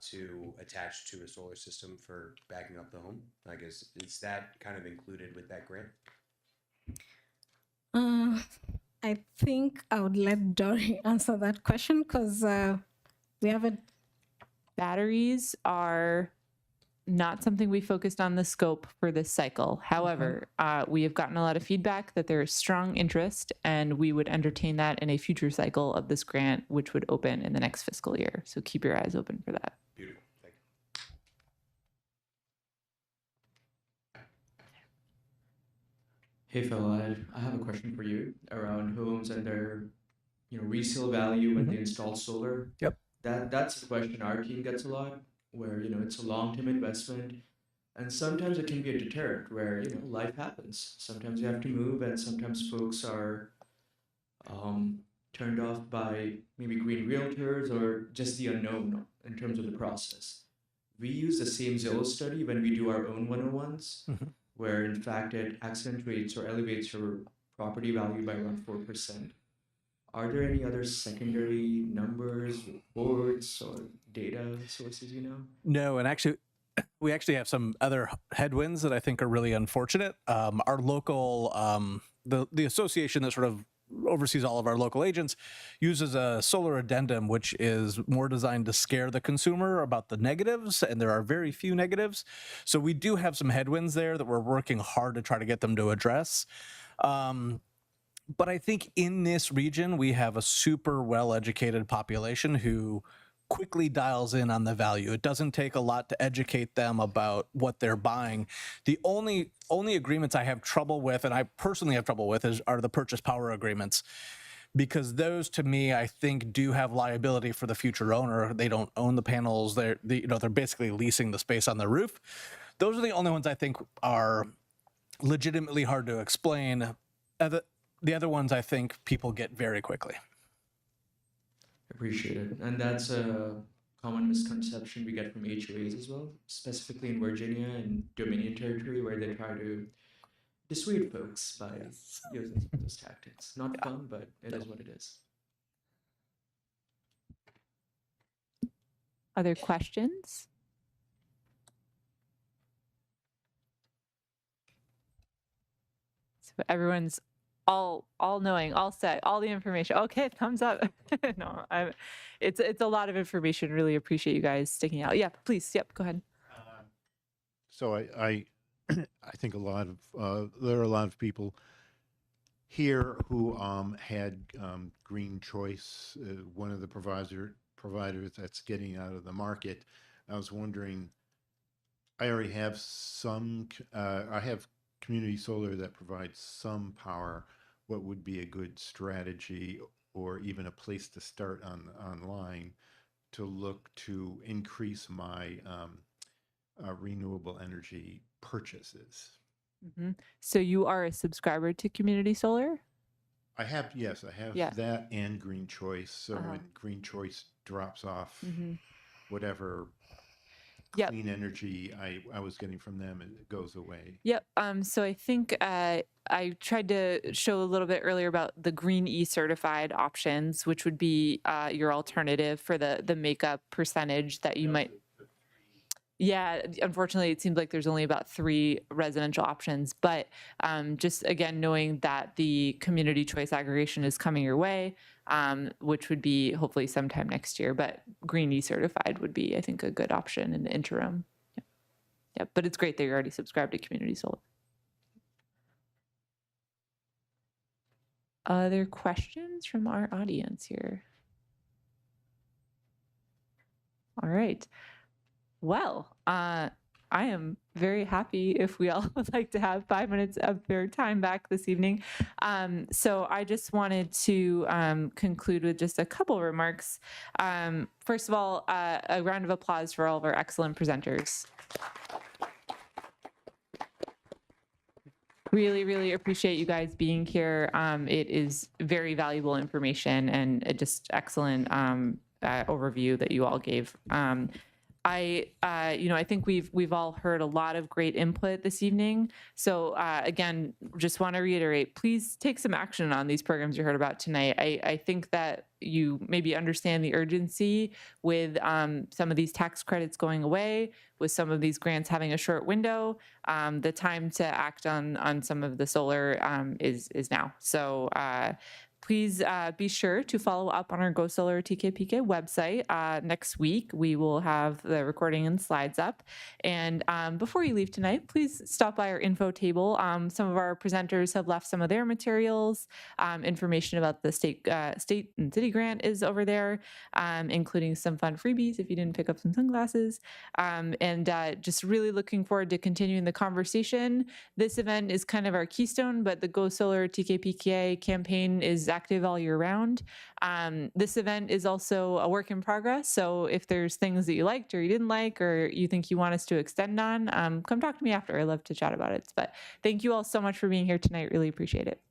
to attach to a solar system for backing up the home? Like, is that kind of included with that grant? I think I would let Dory answer that question because we haven't. Batteries are not something we focused on the scope for this cycle. However, we have gotten a lot of feedback that there is strong interest, and we would entertain that in a future cycle of this grant, which would open in the next fiscal year. So keep your eyes open for that. Beautiful. Thank Hey, Phil, I have a question for you around homes and their, resale value when they install solar. Yep. That's a question our team gets a lot, where, it's a long-term investment, and sometimes it can be a deterrent where, life happens. Sometimes you have to move, and sometimes folks are turned off by maybe green realtors or just the unknown in terms of the process. We use the same Zillow study when we do our own 101s, where in fact it accident rates or elevates your property value by around 4%. Are there any other secondary numbers, reports, or data sources you know? No, and actually, we actually have some other headwinds that I think are really unfortunate. Our local, the association that sort of oversees all of our local agents uses a solar addendum, which is more designed to scare the consumer about the negatives, and there are very few negatives. So we do have some headwinds there that we're working hard to try to get them to address. But I think in this region, we have a super well-educated population who quickly dials in on the value. It doesn't take a lot to educate them about what they're buying. The only agreements I have trouble with, and I personally have trouble with, are the purchase power agreements, because those, to me, I think do have liability for the future owner. They don't own the panels. They're basically leasing the space on the roof. Those are the only ones I think are legitimately hard to explain. The other ones I think people get very quickly. Appreciate it. And that's a common misconception we get from HOAs as well, specifically in Virginia and Dominion territory, where they try to dissuade folks by using some of those tactics. Not fun, but it is what it is. Other questions? So everyone's all knowing, all set, all the information. Okay, thumbs up. No, it's a lot of information. Really appreciate you guys sticking out. Yeah, please. Yep, go ahead. So I think there are a lot of people here who had Green Choice, one of the providers that's getting out of the market. I was wondering, I already have I have community solar that provides some power. What would be a good strategy or even a place to start online to look to increase my renewable energy purchases? Mm-hmm. So you are a subscriber to Community Solar? I have that and Green Choice. So when Green Choice drops off, whatever clean energy I was getting from them, it goes away. Yep. So I think I tried to show a little bit earlier about the Green E-certified options, which would be your alternative for the makeup percentage that you might. Yeah, unfortunately, it seems like there's only about 3 residential options. But just again, knowing that the community choice aggregation is coming your way, which would be hopefully sometime next year. But Green E-certified would be, I think, a good option in the interim. Yeah, but it's great that you're already subscribed to Community Solar. other questions from our audience here? All right. Well, I am very happy if we all would like to have 5 minutes of their time back this evening. So I just wanted to conclude with just a couple remarks. First of all, a round of applause for all of our excellent presenters. Really, really appreciate you guys being here. It is very valuable information and just excellent overview that you all gave. I think we've all heard a lot of great input this evening. So again, just want to reiterate, please take some action on these programs you heard about tonight. I think that you maybe understand the urgency with some of these tax credits going away, with some of these grants having a short window. The time to act on some of the solar is now. So please be sure to follow up on our Go Solar TkPk website. Next week, we will have the recording and slides up. And before you leave tonight, please stop by our info table. Some of our presenters have left some of their materials. Information about the state and city grant is over there, including some fun freebies if you didn't pick up some sunglasses. And just really looking forward to continuing the conversation. This event is kind of our keystone, but the Go Solar TkPk campaign is active all year round. This event is also a work in progress. So if there's things that you liked or you didn't like, or you think you want us to extend on, come talk to me after. I'd love to chat about it. But thank you all so much for being here tonight. Really appreciate it.